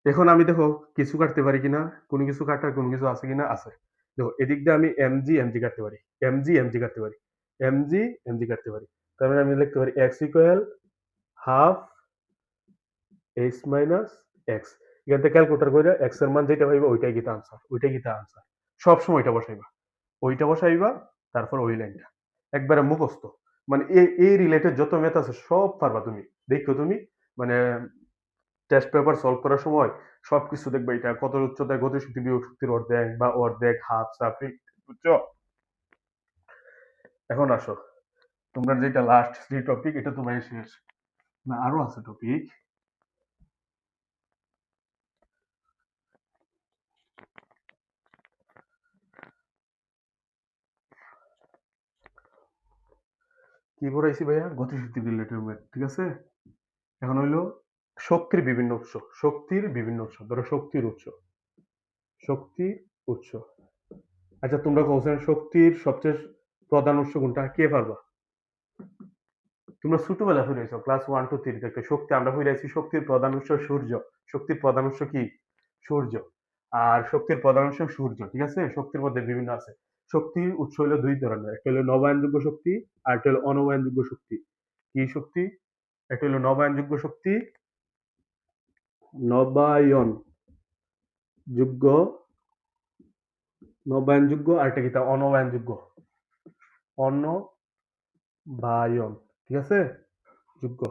S1: এখন আমি দেখো কিছু কাটতে পারি কিনা, কোনো কিছু কাটার কোনো কিছু আছে কিনা, আছে। দেখো এদিক দিয়ে আমি এমজি এমজি কাটতে পারি, এমজি এমজি কাটতে পারি, এমজি এমজি কাটতে পারি, তার মানে আমি লিখতে পারি x equal half H minus x. এখান থেকে ক্যালকুলেটর করে এক্স এর মান যেটা পাইবা ওইটাই গীতা আনসার, ওইটাই গীতা আনসার। সবসময় ওইটা বসাইবা, ওইটা বসাইবা, তারপর ওই লাইনটা একবারে মুখস্থ, মানে এই রিলেটেড যত ম্যাথ আছে সব পারবা তুমি, দেখো তুমি, মানে টেস্ট পেপার সলভ করার সময় সবকিছু দেখবে এটা কত উচ্চতায় গতিশক্তি বিভব শক্তির অর্ধেক বা অর্ধেক হাফ সাফিক, বুঝছো? এখন আসো, তোমরা যেটা লাস্ট যে টপিক এটা তোমার শেষ না, আরো আছে টপিক। কি পড়াইছি ভাইয়া? গতিশক্তি রিলেটেড ম্যাথ, ঠিক আছে? এখন হইলো শক্তির বিভিন্ন উৎস। শক্তির বিভিন্ন উৎস, ধরো শক্তির উৎস, শক্তির উৎস। আচ্ছা তোমরা কোশ্চেন শক্তির সবচেয়ে প্রধান উৎস কোনটা কে পারবা? তোমরা ছোটবেলা ফিরেছো ক্লাস 1 2 3 থেকে শক্তি আমরা ফিরেছি শক্তির প্রধান উৎস সূর্য। শক্তির প্রধান উৎস কি? সূর্য। আর শক্তির প্রধান উৎস সূর্য, ঠিক আছে? শক্তির মধ্যে বিভিন্ন আছে। শক্তির উৎস হলো দুই ধরনের, একটা হলো নবায়নযোগ্য শক্তি আর একটা হলো অনবায়নযোগ্য শক্তি। কি শক্তি? একটা হলো নবায়নযোগ্য শক্তি, নবায়নযোগ্য, নবায়নযোগ্য আর একটা কি তা অনবায়নযোগ্য, অনবায়ন, ঠিক আছে? যোগ্য।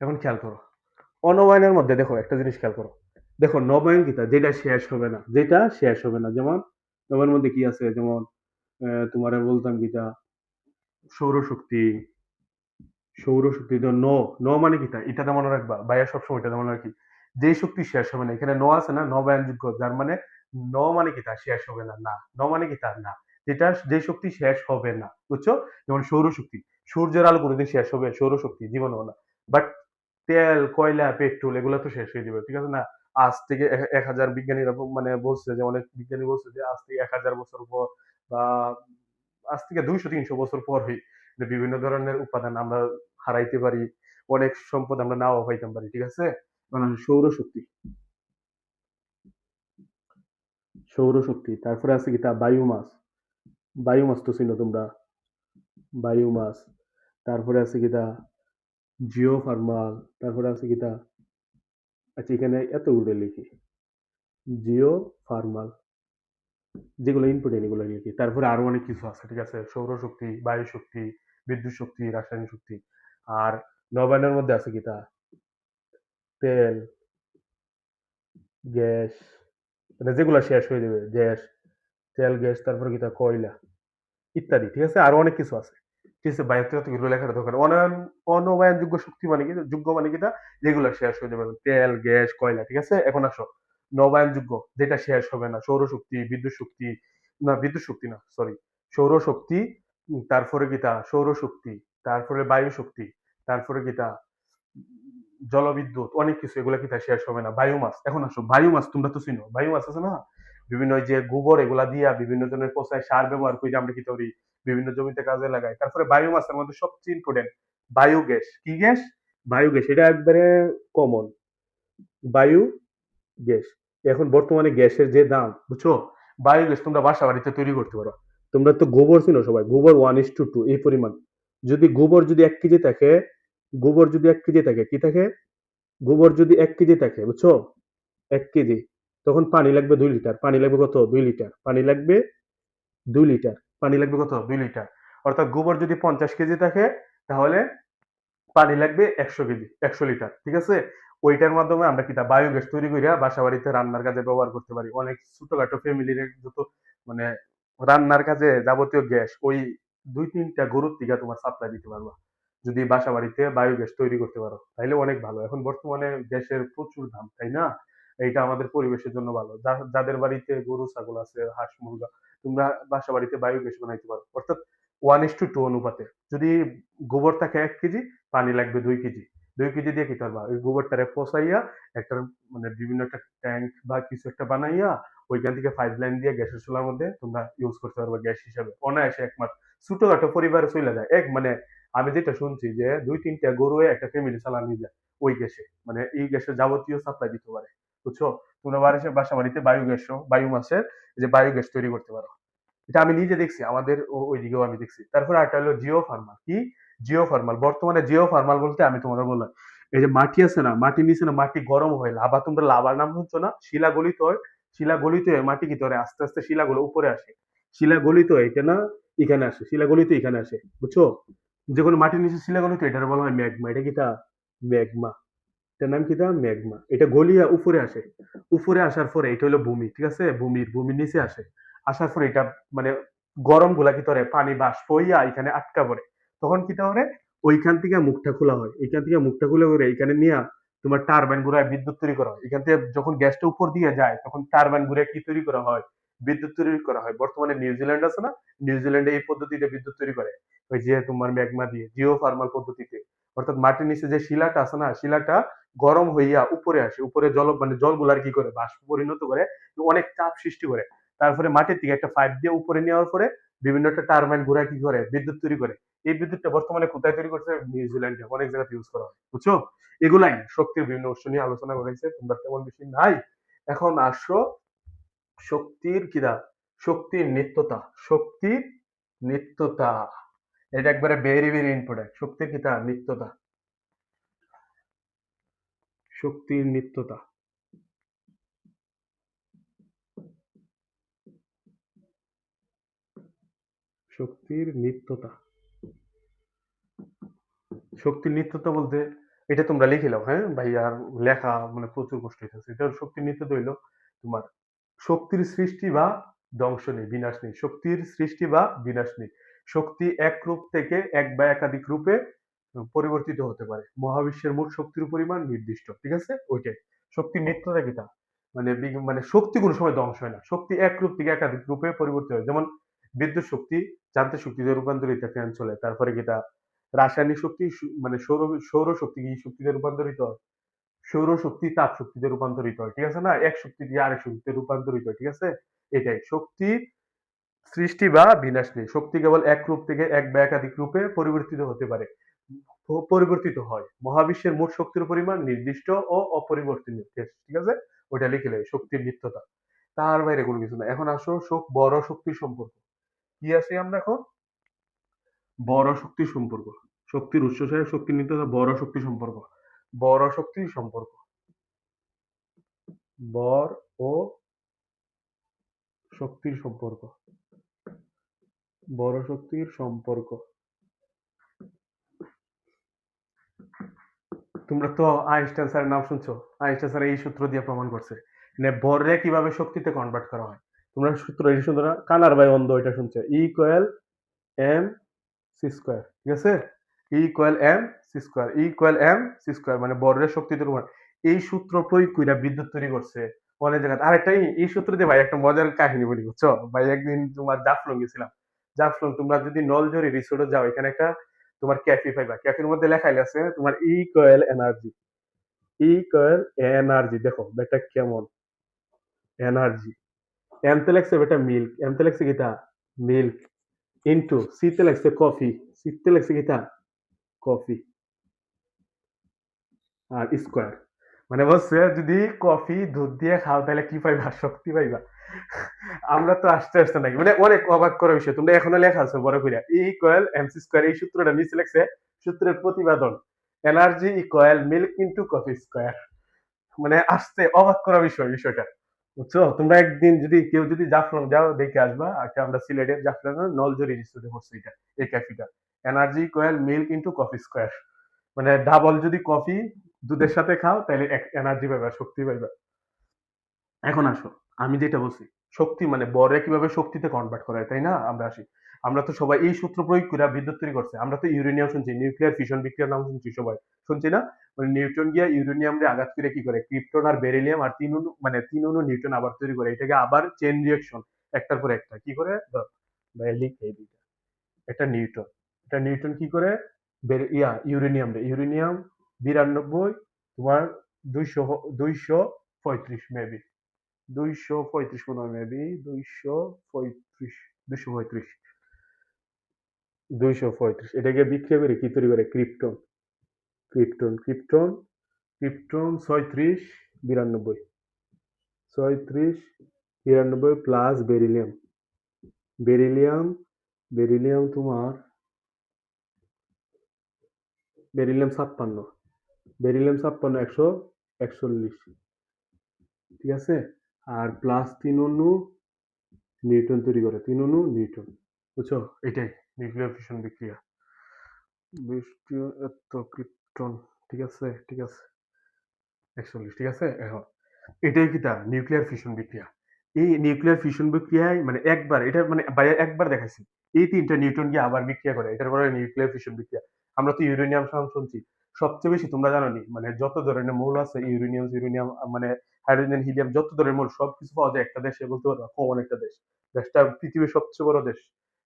S1: এখন খেয়াল করো, অনবায়নের মধ্যে দেখো একটা জিনিস খেয়াল করো। দেখো নবায়ন কিতা যেটা শেষ হবে না, যেটা শেষ হবে না, যেমন নবায়নের মধ্যে কি আছে, যেমন তোমারে বলতাম কিতা সৌরশক্তি। সৌরশক্তি তো ন, ন মানে কিতা এটা মনে রাখবা ভাইয়া, সবসময় এটা মনে রাখি। যে শক্তি শেষ হবে না, এখানে ন আছে না, নবায়নযোগ্য, যার মানে ন মানে কিতা শেষ হবে না, না ন মানে কিতা না, যেটা যে শক্তি শেষ হবে না, বুঝছো? যেমন সৌরশক্তি, সূর্যের আলো কোনোদিন শেষ হবে? সৌরশক্তি জীবনও না। বাট তেল, কয়লা, পেট্রোল এগুলো তো শেষ হয়ে যাবে, ঠিক আছে না? আজ থেকে 1000 বিজ্ঞানীরা মানে বলছে যে, অনেক বিজ্ঞানী বলছে যে আজ থেকে 1000 বছর পর বা আজ থেকে 200 300 বছর পর যে বিভিন্ন ধরনের উপাদান আমরা হারাইতে পারি, অনেক সম্পদ আমরা নাও পাইতে পারি, ঠিক আছে? মানে সৌরশক্তি, সৌরশক্তি। তারপরে আছে কি তা বায়ুমাস, বায়ুমাস তো চিনো তোমরা, বায়ুমাস। তারপরে আছে কি তা জিও ফার্মাল। তারপরে আছে কি তা, আচ্ছা এখানে এত উড়ে লিখি, জিও ফার্মাল, যেগুলো ইম্পর্টেন্ট এগুলো লিখি। তারপরে আরো অনেক কিছু আছে, ঠিক আছে? সৌরশক্তি, বায়ু শক্তি, বিদ্যুৎ শক্তি, রাসায়নিক শক্তি। আর নবায়নের মধ্যে আছে কি তা তেল, গ্যাস, মানে যেগুলো শেষ হয়ে যাবে, গ্যাস, তেল, গ্যাস, তারপরে কি তা কয়লা ইত্যাদি, ঠিক আছে? আরো অনেক কিছু আছে, ঠিক আছে? বায়ুতে এতগুলো লেখার দরকার। অনবায়নযোগ্য শক্তি মানে কি, যোগ্য মানে কিটা যেগুলো শেষ হয়ে যাবে, তেল, গ্যাস, কয়লা, ঠিক আছে? এখন আসো নবায়নযোগ্য, যেটা শেষ হবে না, সৌরশক্তি, বিদ্যুৎ শক্তি, না বিদ্যুৎ শক্তি না, সরি, সৌরশক্তি, তারপরে কিটা সৌরশক্তি, তারপরে বায়ু শক্তি, তারপরে কিটা জলবিদ্যুৎ, অনেক কিছু, এগুলা কিটা শেষ হবে না। বায়ুমাস, এখন আসো বায়ুমাস, তোমরা তো চিনো বায়ুমাস আছে না? বিভিন্ন ওই যে গোবর এগুলা দিয়া বিভিন্ন ধরনের পচায় সার ব্যবহার করে আমরা কি করি, বিভিন্ন জমিতে কাজে লাগাই। তারপরে বায়োমাসের মধ্যে সবচেয়ে ইম্পর্টেন্ট বায়োগ্যাস। কি গ্যাস? বায়োগ্যাস, এটা একবারে কমন, বায়ু গ্যাস। এখন বর্তমানে গ্যাসের যে দাম, বুঝছো? বায়োগ্যাস তোমরা বাসা বাড়িতে তৈরি করতে পারো। তোমরা তো গোবর চিনো সবাই, গোবর 1:2 এই পরিমাণ। যদি গোবর যদি 1 কেজি থাকে, গোবর যদি 1 কেজি থাকে, কি থাকে, গোবর যদি 1 কেজি থাকে, বুঝছো? 1 কেজি, তখন পানি লাগবে 2 লিটার। পানি লাগবে কত? 2 লিটার। পানি লাগবে 2 লিটার। পানি লাগবে কত? 2 লিটার। অর্থাৎ গোবর যদি 50 কেজি থাকে, তাহলে পানি লাগবে 100 কেজি, 100 লিটার, ঠিক আছে? ওইটার মাধ্যমে আমরা কিতা বায়োগ্যাস তৈরি করে বাসা বাড়িতে রান্নার কাজে ব্যবহার করতে পারি। অনেক ছোটখাটো ফ্যামিলির যত মানে রান্নার কাজে যাবতীয় গ্যাস ওই 2 3টা গরুর থেকে তোমার সাপ্লাই দিতে পারবা, যদি বাসা বাড়িতে বায়োগ্যাস তৈরি করতে পারো, তাইলে অনেক ভালো। এখন বর্তমানে গ্যাসের প্রচুর দাম, তাই না? এইটা আমাদের পরিবেশের জন্য ভালো। যাদের বাড়িতে গরু ছাগল আছে, হাঁস মুরগা, তোমরা বাসা বাড়িতে বায়োগ্যাস বানাইতে পারো। অর্থাৎ 1:2 অনুপাতে। যদি গোবর থাকে 1 কেজি, পানি লাগবে 2 কেজি। 2 কেজি দিয়ে কি করবা, ওই গোবরটারে পচাইয়া একটা মানে বিভিন্ন একটা ট্যাঙ্ক বা কিছু একটা বানাইয়া ওইখান থেকে পাইপ লাইন দিয়ে গ্যাসের চুলার মধ্যে তোমরা ইউজ করতে পারবে গ্যাস হিসাবে অনায়াসে। এক মাস ছোটখাটো পরিবারে চলে যায়, এক মানে আমি যেটা শুনছি যে 2 3টা গরু একটা ফ্যামিলি চালানো যায় ওই গ্যাসে, মানে এই গ্যাসের যাবতীয় সাপ্লাই দিতে পারে, বুঝছো? তোমরা বাসা বাড়িতে বায়োগ্যাস, বায়োমাসের যে বায়োগ্যাস তৈরি করতে পারো। এটা আমি নিজে দেখছি, আমাদের ওইদিকেও আমি দেখছি। তারপরে আরেকটা হলো জিও ফার্মাল। কি? জিও ফার্মাল। বর্তমানে জিও ফার্মাল বলতে আমি তোমার বললাম, এই যে মাটি আছে না, মাটির নিচে না মাটি গরম হয়, লাভা, তোমরা লাভার নাম শুনছো না? শিলা গলিত হয়, শিলা গলিত হয়ে মাটি কি করে আস্তে আস্তে শিলাগুলো উপরে আসে, শিলা গলিত হয়, এটা না এখানে আসে, শিলা গলিত এখানে আসে, বুঝছো? যে কোনো মাটির নিচে শিলা গলিত, এটার বলা হয় ম্যাগমা। এটা কি তা ম্যাগমা, এটার নাম কি? ম্যাগমা। এটা গলিয়া উপরে আসে। উপরে আসার পরে এটা হলো ভূমি, ঠিক আছে? ভূমির নিচে আসে। আসার পরে এটা মানে গরম গুলা কি করে পানি বাষ্প হইয়া এখানে আটকা পড়ে। তখন কি করে ওইখান থেকে মুখটা খোলা হয়। এইখান থেকে মুখটা খুলে করে এখানে নিয়ে তোমার টারবাইন ঘুরায় বিদ্যুৎ তৈরি করা হয়। এখান থেকে যখন গ্যাসটা উপর দিয়ে যায় তখন টারবাইন ঘুরে কি তৈরি করা হয়? বিদ্যুৎ তৈরি করা হয়। বর্তমানে নিউজিল্যান্ড আছে না? নিউজিল্যান্ডে এই পদ্ধতিতে বিদ্যুৎ তৈরি করে। ওই যে তোমার ম্যাগমা দিয়ে জিও ফার্মাল পদ্ধতিতে। অর্থাৎ মাটির নিচে যে শিলাটা আছে না, শিলাটা গরম হইয়া উপরে আসে। উপরে মানে জলগুলার কি করে বাষ্প পরিণত করে অনেক চাপ সৃষ্টি করে। তারপরে মাটির থেকে একটা পাইপ দিয়ে উপরে নেওয়ার পরে বিভিন্ন একটা টারবাইন ঘুরায় কি করে বিদ্যুৎ তৈরি করে। এই বিদ্যুৎটা বর্তমানে কোথায় তৈরি করছে? নিউজিল্যান্ডে অনেক জায়গাতে ইউজ করা হয়, বুঝছো? এগুলাই শক্তির বিভিন্ন উৎস নিয়ে আলোচনা করেছে, তোমরা তেমন বেশি নাই। এখন আসো শক্তির কিরা, শক্তির নিত্যতা। শক্তির নিত্যতা, এটা একবারে ভেরি ভেরি ইম্পর্টেন্ট। শক্তির কিতা নিত্যতা, শক্তির নিত্যতা। শক্তির নিত্যতা, শক্তির নিত্যতা বলতে এটা তোমরা লিখে নাও, হ্যাঁ ভাই? আর লেখা মানে প্রচুর কষ্ট হইতেছে। এটা শক্তির নিত্যতা হইলো তোমার শক্তির সৃষ্টি বা ধ্বংস নেই, বিনাশ নেই। শক্তির সৃষ্টি বা বিনাশ নেই। শক্তি এক রূপ থেকে এক বা একাধিক রূপে পরিবর্তিত হতে পারে। মহাবিশ্বের মোট শক্তির পরিমাণ নির্দিষ্ট, ঠিক আছে? ওইটাই শক্তির নিত্যতা কিটা। মানে মানে শক্তি কোনো সময় ধ্বংস হয় না। শক্তি এক রূপ থেকে একাধিক রূপে পরিবর্তিত হয়। যেমন বিদ্যুৎ শক্তি যান্ত্রিক শক্তিতে রূপান্তরিত, ফ্যান চলে। তারপরে কিটা রাসায়নিক শক্তি মানে সৌর শক্তি কি শক্তিতে রূপান্তরিত হয়? সৌরশক্তি তাপ শক্তিতে রূপান্তরিত হয়, ঠিক আছে না? এক শক্তি দিয়ে আরেক শক্তিতে রূপান্তরিত হয়, ঠিক আছে? এটাই শক্তি সৃষ্টি বা বিনাশ নেই। শক্তি কেবল এক রূপ থেকে এক বা একাধিক রূপে পরিবর্তিত হতে পারে, পরিবর্তিত হয়। মহাবিশ্বের মোট শক্তির পরিমাণ নির্দিষ্ট ও অপরিবর্তনীয়, ঠিক আছে? ওইটা লিখে নেই শক্তির নিত্যতা। তার বাইরে কোনো কিছু না। এখন আসো বড় শক্তির সম্পর্ক কি আছে আমরা এখন? বড় শক্তির সম্পর্ক, শক্তির উৎস সাথে শক্তির নিত্যতা, বড় শক্তি সম্পর্ক। বড় শক্তির সম্পর্ক, বর ও শক্তির সম্পর্ক, বড় শক্তির সম্পর্ক। তোমরা তো আইনস্টাইন স্যারের নাম শুনছো। আইনস্টাইন স্যার এই সূত্র দিয়ে প্রমাণ করছে মানে ভররে কিভাবে শক্তিতে কনভার্ট করা হয়। তোমরা সূত্র এই শুনছো না? কানার বাই অন্ধ এটা শুনছো, ইকুয়াল এম সি স্কোয়ার, ঠিক আছে? Equal M C square, equal M C square মানে ভরের শক্তিতে কনভার্ট। এই সূত্র প্রয়োগ করে বিদ্যুৎ তৈরি করছে অনেক জায়গায়। আরেকটা এই সূত্র দিয়ে ভাই একটা মজার কাহিনী বলি, বুঝছো ভাই? একদিন তোমার জাফলং গেছিলাম। জাফলং তোমরা যদি নলজরি রিসোর্টে যাও, এখানে একটা তোমার ক্যাফে পাইবা। ক্যাফের মধ্যে লেখাই আছে তোমার ইকুয়াল এনার্জি, ইকুয়াল এনার্জি। দেখো বেটা কেমন এনার্জি। এমতে লাগছে বেটা মিল্ক, এমতে লাগছে কিতা মিল্ক, ইনটু সিতে লাগছে কফি, সিতে লাগছে কিতা কফি, আর স্কোয়ার মানে বলছে যদি কফি দুধ দিয়ে খাও তাহলে কি পাইবা? শক্তি পাইবা। আমরা তো আসতে আসতে নাকি মানে অনেক অবাক করার বিষয়। তোমরা এখনো লেখা আছে বড় করে ইকুয়াল এমসি স্কোয়ার, এই সূত্রটা নিচে লেখছে সূত্রের প্রতিপাদন energy equal milk into coffee square. মানে আসতে অবাক করা বিষয়টা, বুঝছো? তোমরা একদিন যদি কেউ যদি জাফলং যাও দেখে আসবা। আজকে আমরা সিলেটের জাফলং নলজরি রিসোর্টে পড়ছি এটা, এই ক্যাফেটা। Energy equal milk into coffee square মানে ডাবল যদি কফি দুধের সাথে খাও তাহলে এনার্জি পাইবা, শক্তি পাইবা। এখন আসো আমি যেটা বলছি, শক্তি মানে বরে কিভাবে শক্তিতে কনভার্ট করা হয়, তাই না? আমরা আসি, আমরা তো সবাই এই সূত্র প্রয়োগ করে বিদ্যুৎ তৈরি করছে। আমরা তো ইউরেনিয়াম শুনছি, নিউক্লিয়ার ফিশন বিক্রিয়ার নাম শুনছি সবাই, শুনছি না? মানে নিউটন গিয়া ইউরেনিয়াম রে আঘাত করে কি করে ক্রিপ্টন আর বেরিলিয়াম আর তিন অণু মানে তিন অণু নিউটন আবার তৈরি করে। এটাকে আবার চেন রিয়াকশন একটার পর একটা কি করে লিখ এই দুইটা। এটা নিউটন, এটা নিউটন কি করে ইউরেনিয়াম 92 তোমার 235 মেবি 235 মনে হয়, মেবি 235, 235, 235 এটাকে বিক্রিয়া করে কি তৈরি করে krypton, krypton 36 92, 36 92 plus beryllium beryllium তোমার বেরিলিয়াম 56 141, ঠিক আছে? আর প্লাস তিন অণু নিউটন তৈরি করে, তিন অণু নিউটন, বুঝছো? এটাই নিউক্লিয়ার ফিশন বিক্রিয়া। বৃষ্টি এত ক্রিপ্টন, ঠিক আছে ঠিক আছে। 41, ঠিক আছে? এখন এটাই কিতা নিউক্লিয়ার ফিউশন বিক্রিয়া। এই নিউক্লিয়ার ফিউশন বিক্রিয়ায় মানে একবার এটা মানে বাইরে একবার দেখাইছি। এই ৩ টা নিউট্রন গিয়ে আবার বিক্রিয়া করে। এটার বলে নিউক্লিয়ার ফিউশন বিক্রিয়া। আমরা তো ইউরেনিয়াম নাম শুনছি। সবচেয়ে বেশি তোমরা জানো নি মানে যত ধরনের মৌল আছে ইউরেনিয়াম মানে হাইড্রোজেন, হিলিয়াম যত ধরনের মৌল সবকিছু পাওয়া যায় একটা দেশে বলতে পারবা কমন একটা দেশ। দেশটা পৃথিবীর সবচেয়ে বড় দেশ।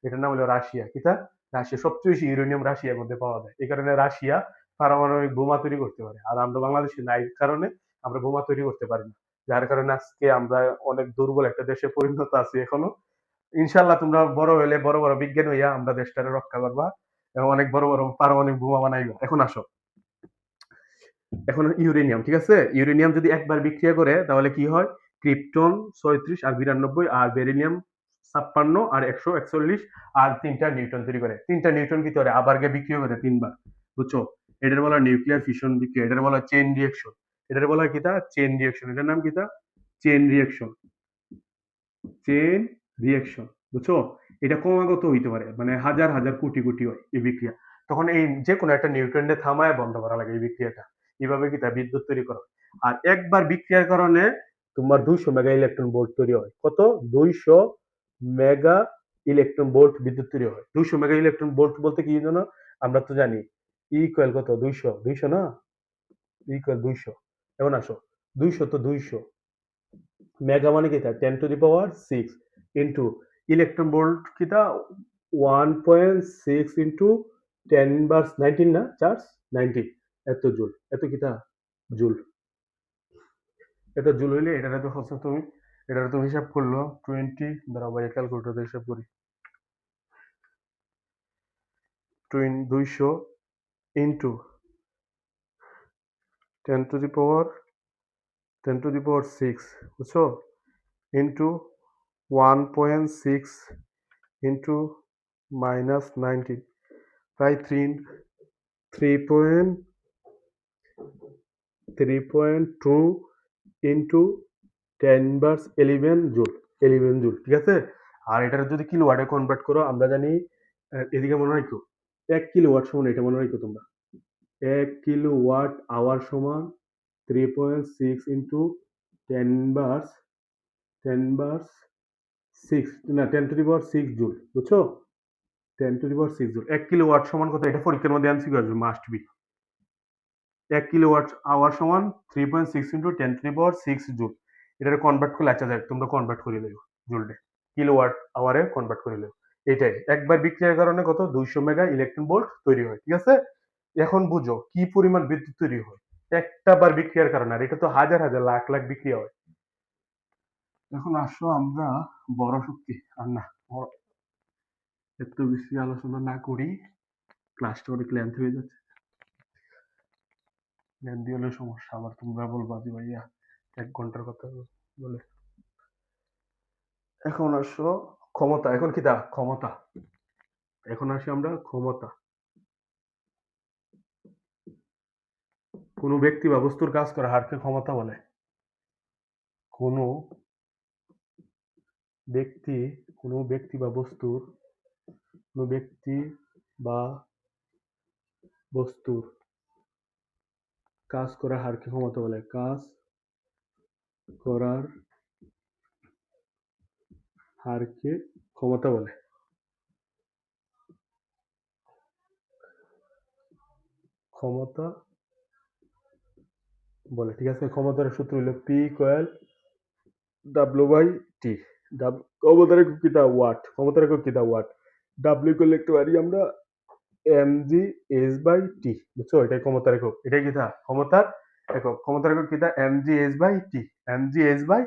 S1: এটার নাম হলো রাশিয়া। কিতা? রাশিয়া। সবচেয়ে বেশি ইউরেনিয়াম রাশিয়ার মধ্যে পাওয়া যায়। এই কারণে রাশিয়া পারমাণবিক বোমা তৈরি করতে পারে। আর আমরা বাংলাদেশে নাই কারণে আমরা বোমা তৈরি করতে পারি না। যার কারণে আজকে আমরা অনেক দুর্বল একটা দেশে পরিণত আছি এখনো। ইনশাল্লাহ তোমরা বড় হইলে বড় বড় বিজ্ঞানী হইয়া আমরা দেশটারে রক্ষা করবা এবং অনেক বড় বড় পারমাণবিক বোমা বানাইবা। এখন আসো, এখন ইউরেনিয়াম, ঠিক আছে? ইউরেনিয়াম যদি একবার বিক্রিয়া করে তাহলে কি হয়? ক্রিপ্টন ৩৬ আর ৯২ আর বেরিলিয়াম ৫৬ আর ১৪১ আর ৩টা নিউট্রন তৈরি করে। ৩টা নিউট্রন কি করে আবার গিয়ে বিক্রিয়া করে ৩ বার। বুঝছো? এটার বলা হয় নিউক্লিয়ার ফিশন বিক্রিয়া। এটার বলা হয় চেইন রিঅ্যাকশন। এটার বলা হয় কিতা? Chain reaction. এটার নাম কিতা? Chain reaction. Chain reaction. বুঝছো? এটা ক্রমাগত হইতে পারে। মানে হাজার হাজার কোটি কোটি হয় এই বিক্রিয়া। তখন এই যে কোনো একটা নিউট্রনকে থামায় বন্ধ করা লাগে এই বিক্রিয়াটা। এভাবে কি তা বিদ্যুৎ তৈরি করা হয়। আর একবার বিক্রিয়ার কারণে তোমার ২০০ মেগা ইলেকট্রন ভোল্ট তৈরি হয়। কত? ২০০ মেগা ইলেকট্রন ভোল্ট বিদ্যুৎ তৈরি হয়। ২০০ মেগা ইলেকট্রন ভোল্ট বলতে কি জানো? আমরা তো জানি ই ইকুয়াল কত? ২০০। ২০০ না? E equal ২০০। এখন আসো। ২০০ তো ২০০। মেগা মানে কিতা 10⁻6 ইন্টু ইলেকট্রন ভোল্ট কিতা 1.6 ইন্টু 10⁻19 না চার্জ 90 এত জুল এত কিতা জুল এত জুল হইলে এটা তো হচ্ছে তুমি এটা তুমি হিসাব করলো 20 দাঁড়াও ভাই ক্যালকুলেটর হিসাব করি 200 into 10 to the power 10 to the power 6 বুঝছো ইন্টু 1.6 ইন্টু -19 প্রায় 3.2 ইন্টু 10⁻11 জুল 11 জুল, ঠিক আছে? আর এটার যদি কিলোওয়াটে কনভার্ট করো আমরা জানি এদিকে মনে রাখো 1 কিলোওয়াট সমান এটা মনে রাখো তোমরা 1 কিলোওয়াট আওয়ার সমান 3.6 ইন্টু 10⁻6 না 10⁻6 জুল বুঝছো 10⁻6 জুল 1 কিলোওয়াট সমান কত এটা পরীক্ষার মধ্যে এমসিকিউ আসবে মাস্ট বি 1 কিলোওয়াট আওয়ার সমান 3.6 ইন্টু 10⁻6 জুল এটা কনভার্ট করলে আচ্ছা যাক তোমরা কনভার্ট করে দেবো জুলটা কিলোওয়াট আওয়ারে কনভার্ট করে দেবো এটাই একবার বিক্রিয়ার কারণে কত 200 মেগা ইলেকট্রন ভোল্ট তৈরি হয়, ঠিক আছে? এখন বুঝো কি পরিমাণ বিদ্যুৎ তৈরি হয় একটা বার বিক্রিয়ার কারণে আর এটা তো হাজার হাজার লাখ লাখ বিক্রিয়া হয়। এখন আসো আমরা বড় শক্তি আর না এত বেশি আলোচনা না করি ক্লাসটা অনেক লেন্থ হয়ে যাচ্ছে লেন্থ হলে সমস্যা আবার তোমরা বলবা যে ভাইয়া 1 ঘন্টার কথা বলে। এখন আসো ক্ষমতা এখন কি দা ক্ষমতা এখন আসি আমরা ক্ষমতা কোনো ব্যক্তি বা বস্তুর কাজ করা হারকে ক্ষমতা বলে কোনো ব্যক্তি কোনো ব্যক্তি বা বস্তুর কোনো ব্যক্তি বা বস্তুর কাজ করা হারকে ক্ষমতা বলে কাজ করার হারকে ক্ষমতা বলে ক্ষমতা বলে, ঠিক আছে? ক্ষমতার সূত্র হলো P equal W by T ক্ষমতার একক কিতা ওয়াট ক্ষমতার একক কিতা ওয়াট ডাব্লিউ ইকুয়াল লিখতে পারি আমরা M G S by T বুঝছো এটাই ক্ষমতার একক এটাই কিতা ক্ষমতার একক কিতা M G S by T M G S by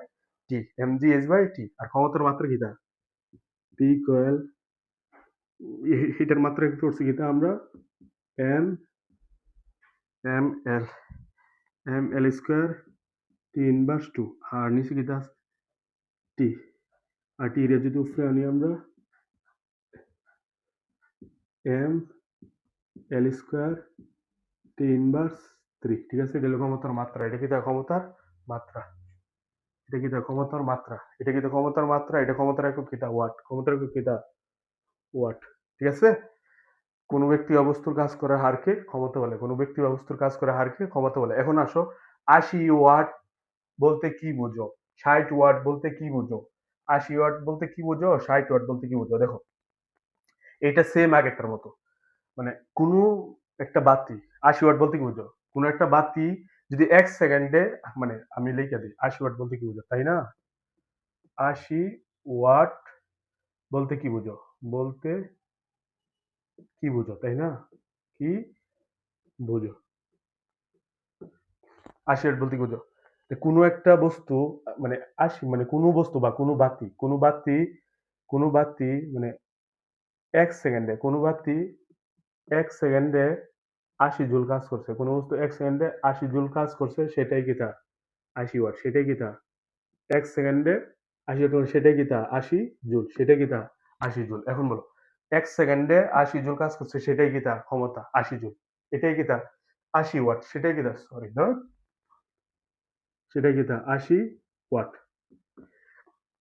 S1: T M G S by T আর ক্ষমতার মাত্রা কিতা পি ইকুয়াল এটার মাত্রা একটু করছি কিতা আমরা M M L M L square T inverse two আর নিচে কিতা টি আর টি এর যদি উপরে আনি আমরা M L square T inverse 3, ঠিক আছে? এটা হলো ক্ষমতার মাত্রা এটা কি তার ক্ষমতার মাত্রা এটা কি তার ক্ষমতার মাত্রা এটা কি তার ক্ষমতার মাত্রা এটা ক্ষমতার একক কিতা ওয়াট ক্ষমতার একক কিতা ওয়াট, ঠিক আছে? কোনো ব্যক্তি অবস্থার কাজ করার হারকে ক্ষমতা বলে কোনো ব্যক্তি অবস্থার কাজ করার হারকে ক্ষমতা বলে। এখন আসো 80 ওয়াট বলতে কি বুঝো? 60 ওয়াট বলতে কি বুঝো? 80 ওয়াট বলতে কি বুঝো? 60 ওয়াট বলতে কি বুঝো? দেখো, এটা সেম আগেরটার মতো। মানে কোনো একটা বাতি 80 ওয়াট বলতে কি বুঝো? কোনো একটা বাতি যদি 1 সেকেন্ডে, মানে আমি লিখে দিই 80 ওয়াট বলতে কি বুঝো, তাই না? 80 ওয়াট বলতে কি বুঝো? বলতে কি বুঝো, তাই না? কি বুঝো? 80 ওয়াট বলতে কি বুঝো? কোনো একটা বস্তু, মানে 80 মানে কোনো বস্তু বা কোনো বাতি মানে 1 সেকেন্ডে, কোনো বাতি 1 সেকেন্ডে 80 জুল কাজ করছে। কোনো বস্তু 1 সেকেন্ডে 80 জুল কাজ করছে, সেটাই কি তা? 80 ওয়াট, সেটাই কি তা? 1 সেকেন্ডে 80 ওয়াট, সেটাই কি তা? 80 জুল, সেটাই কি তা? 80 জুল। এখন বলো, 1 সেকেন্ডে 80 জুল কাজ করছে, সেটাই কি তা? ক্ষমতা 80 জুল। এটাই কি তা? 80 ওয়াট, সেটাই কি তা? সরি, ধুর। সেটাই কি তা? 80 ওয়াট।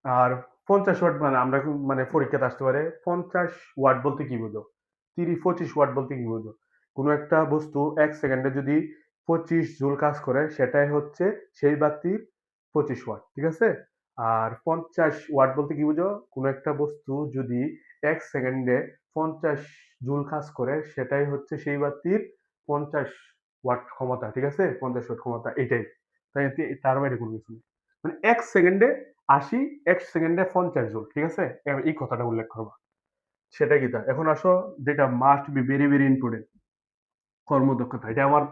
S1: আর 50 ওয়াট, মানে আমরা মানে পরীক্ষাতে আসতে পারে 50 ওয়াট বলতে কি বুঝো? 25 ওয়াট বলতে কি বুঝো? কোনো একটা বস্তু 1 সেকেন্ডে যদি 25 জুল কাজ করে, সেটাই হচ্ছে সেই বাতির 25 ওয়াট। ঠিক আছে? আর 50 ওয়াট বলতে কি বুঝো? কোনো একটা বস্তু যদি 1 সেকেন্ডে 50 জুল কাজ করে, সেটাই হচ্ছে সেই বাতির 50 ওয়াট ক্ষমতা। ঠিক আছে? 50 ওয়াট ক্ষমতা, এটাই। তাই তার বাইরে কোনো কিছু নেই। মানে 1 সেকেন্ডে 80, 1 সেকেন্ডে 50 জুল। ঠিক আছে? এই কথাটা উল্লেখ করবা। সেটা কি তা? এখন আসো, যেটা must be very very important, কর্মদক্ষতা। এটা আমার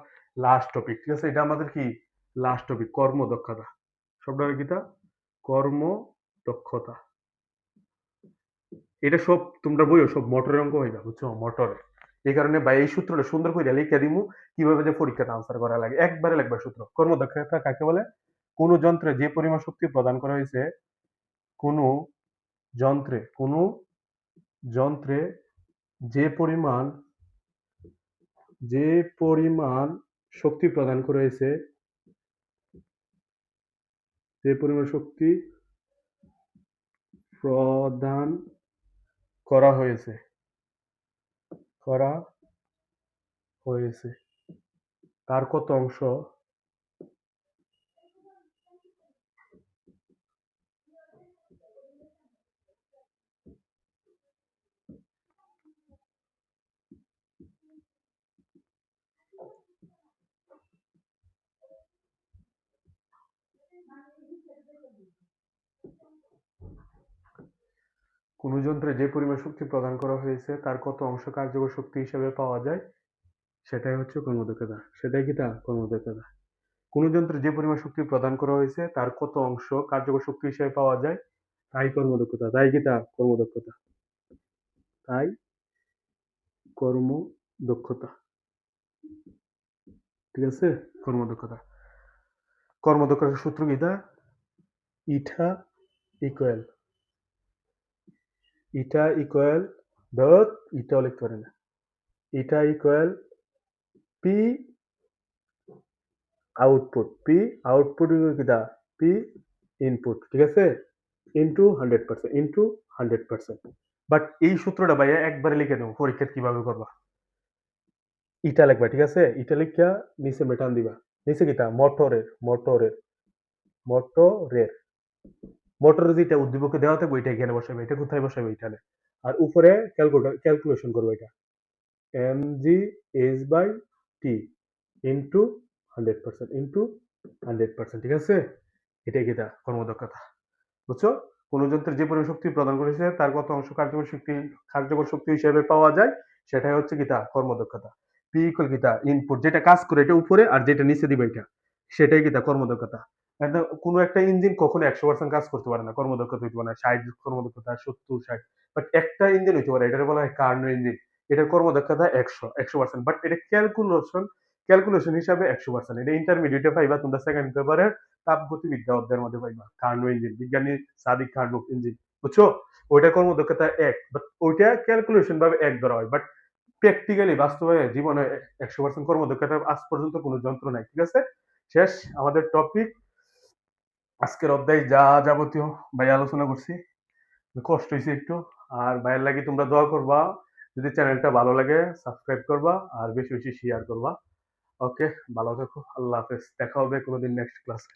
S1: লাস্ট টপিক। ঠিক আছে? এটা আমাদের কি লাস্ট টপিক, কর্মদক্ষতা। শব্দটা কি তা? কর্মদক্ষতা। এটা সব তোমরা বইও সব মোটরের অঙ্ক হইবা, বুঝছো? মোটরের। এই কারণে ভাই এই সূত্রটা সুন্দর করে লিখে দিমু, কিভাবে যে পরীক্ষাটা আনসার করা লাগে। একবারে লিখবা সূত্র। কর্মদক্ষতা কাকে বলে? কোন যন্ত্রে যে পরিমাণ শক্তি প্রদান করা হয়েছে, কোন কোন যন্ত্রে যে পরিমাণ যে পরিমাণ শক্তি প্রদান করা হয়েছে, যে পরিমাণ শক্তি প্রদান করা হয়েছে করা হয়েছে তার কত অংশ কোন যন্ত্রে যে পরিমাণ শক্তি প্রদান করা হয়েছে তার কত অংশ কার্যকর শক্তি হিসেবে পাওয়া যায়, সেটাই হচ্ছে কর্মদক্ষতা। সেটাই কি তা? কর্মদক্ষতা। কোন যন্ত্রে যে পরিমাণ শক্তি প্রদান করা হয়েছে তার কত অংশ কার্যকর শক্তি হিসেবে পাওয়া যায়, তাই কর্মদক্ষতা। তাই কি তা? কর্মদক্ষতা। তাই কর্মদক্ষতা। ঠিক আছে? কর্মদক্ষতা। কর্মদক্ষতার সূত্র কি তা? ইটা ইকুয়াল ইটা ইকুয়াল ধর, ইটাও লিখতে পারে না। ইটা equal P output. P output কি তা? P input. ঠিক আছে? Into 100%, into 100%। বাট এই সূত্রটা ভাইয়া একবারে লিখে দেবো, পরীক্ষা কিভাবে করবা। ইটা লিখবা। ঠিক আছে? ইটা লিখা নিচে মেটান দিবা। নিচে কিটা? মোটরের মোটরের যেটা উদ্দীপকে দেওয়া থাকবে, ওইটা এখানে বসাবে। এটা কোথায় বসাবে? এখানে। আর উপরে ক্যালকুলেশন করবো এটা। mg h by T into 100%, into 100%। ঠিক আছে? এটাই কি তা? কর্মদক্ষতা। বুঝছো? কোন যন্ত্রের যে পরিমাণ শক্তি প্রদান করেছে তার কত অংশ কার্যকর শক্তি হিসেবে পাওয়া যায়, সেটাই হচ্ছে কি তা? কর্মদক্ষতা। পি ইকুয়াল কি তা? ইনপুট, যেটা কাজ করে এটা উপরে, আর যেটা নিচে দিবে এটা, সেটাই কি তা? কর্মদক্ষতা। কোনো একটা ইঞ্জিন কখনো 100% কাজ করতে পারে না, কর্মদক্ষতা হইতে পারে না। 60 কর্মদক্ষতা, 70, 60। বাট একটা ইঞ্জিন হইতে পারে, এটার বলা হয় কার্নো ইঞ্জিন। এটার কর্মদক্ষতা 100%। বাট এটা ক্যালকুলেশন হিসাবে 100%। এটা ইন্টারমিডিয়েটে পাইবা তোমরা সেকেন্ড পেপারের তাপগতিবিদ্যা অধ্যায়ের মধ্যে পাইবা। কার্নো ইঞ্জিন, বিজ্ঞানী সাদিক কার্নো ইঞ্জিন। বুঝছো? ওইটা কর্মদক্ষতা 1, বাট ওইটা ক্যালকুলেশন ভাবে 1 ধরা হয়। বাট প্র্যাকটিক্যালি বাস্তবে জীবনে 100% কর্মদক্ষতা আজ পর্যন্ত কোনো যন্ত্র নাই। ঠিক আছে? শেষ আমাদের টপিক। আজকের অধ্যায় যা যাবতীয় ভাই আলোচনা করছি, কষ্ট হয়েছে একটু। আর ভাইয়ের লাগি তোমরা দোয়া করবা। যদি চ্যানেলটা ভালো লাগে সাবস্ক্রাইব করবা, আর বেশি বেশি শেয়ার করবা। ওকে, ভালো থেকো। আল্লাহ হাফেজ। দেখা হবে কোনদিন নেক্সট ক্লাসে।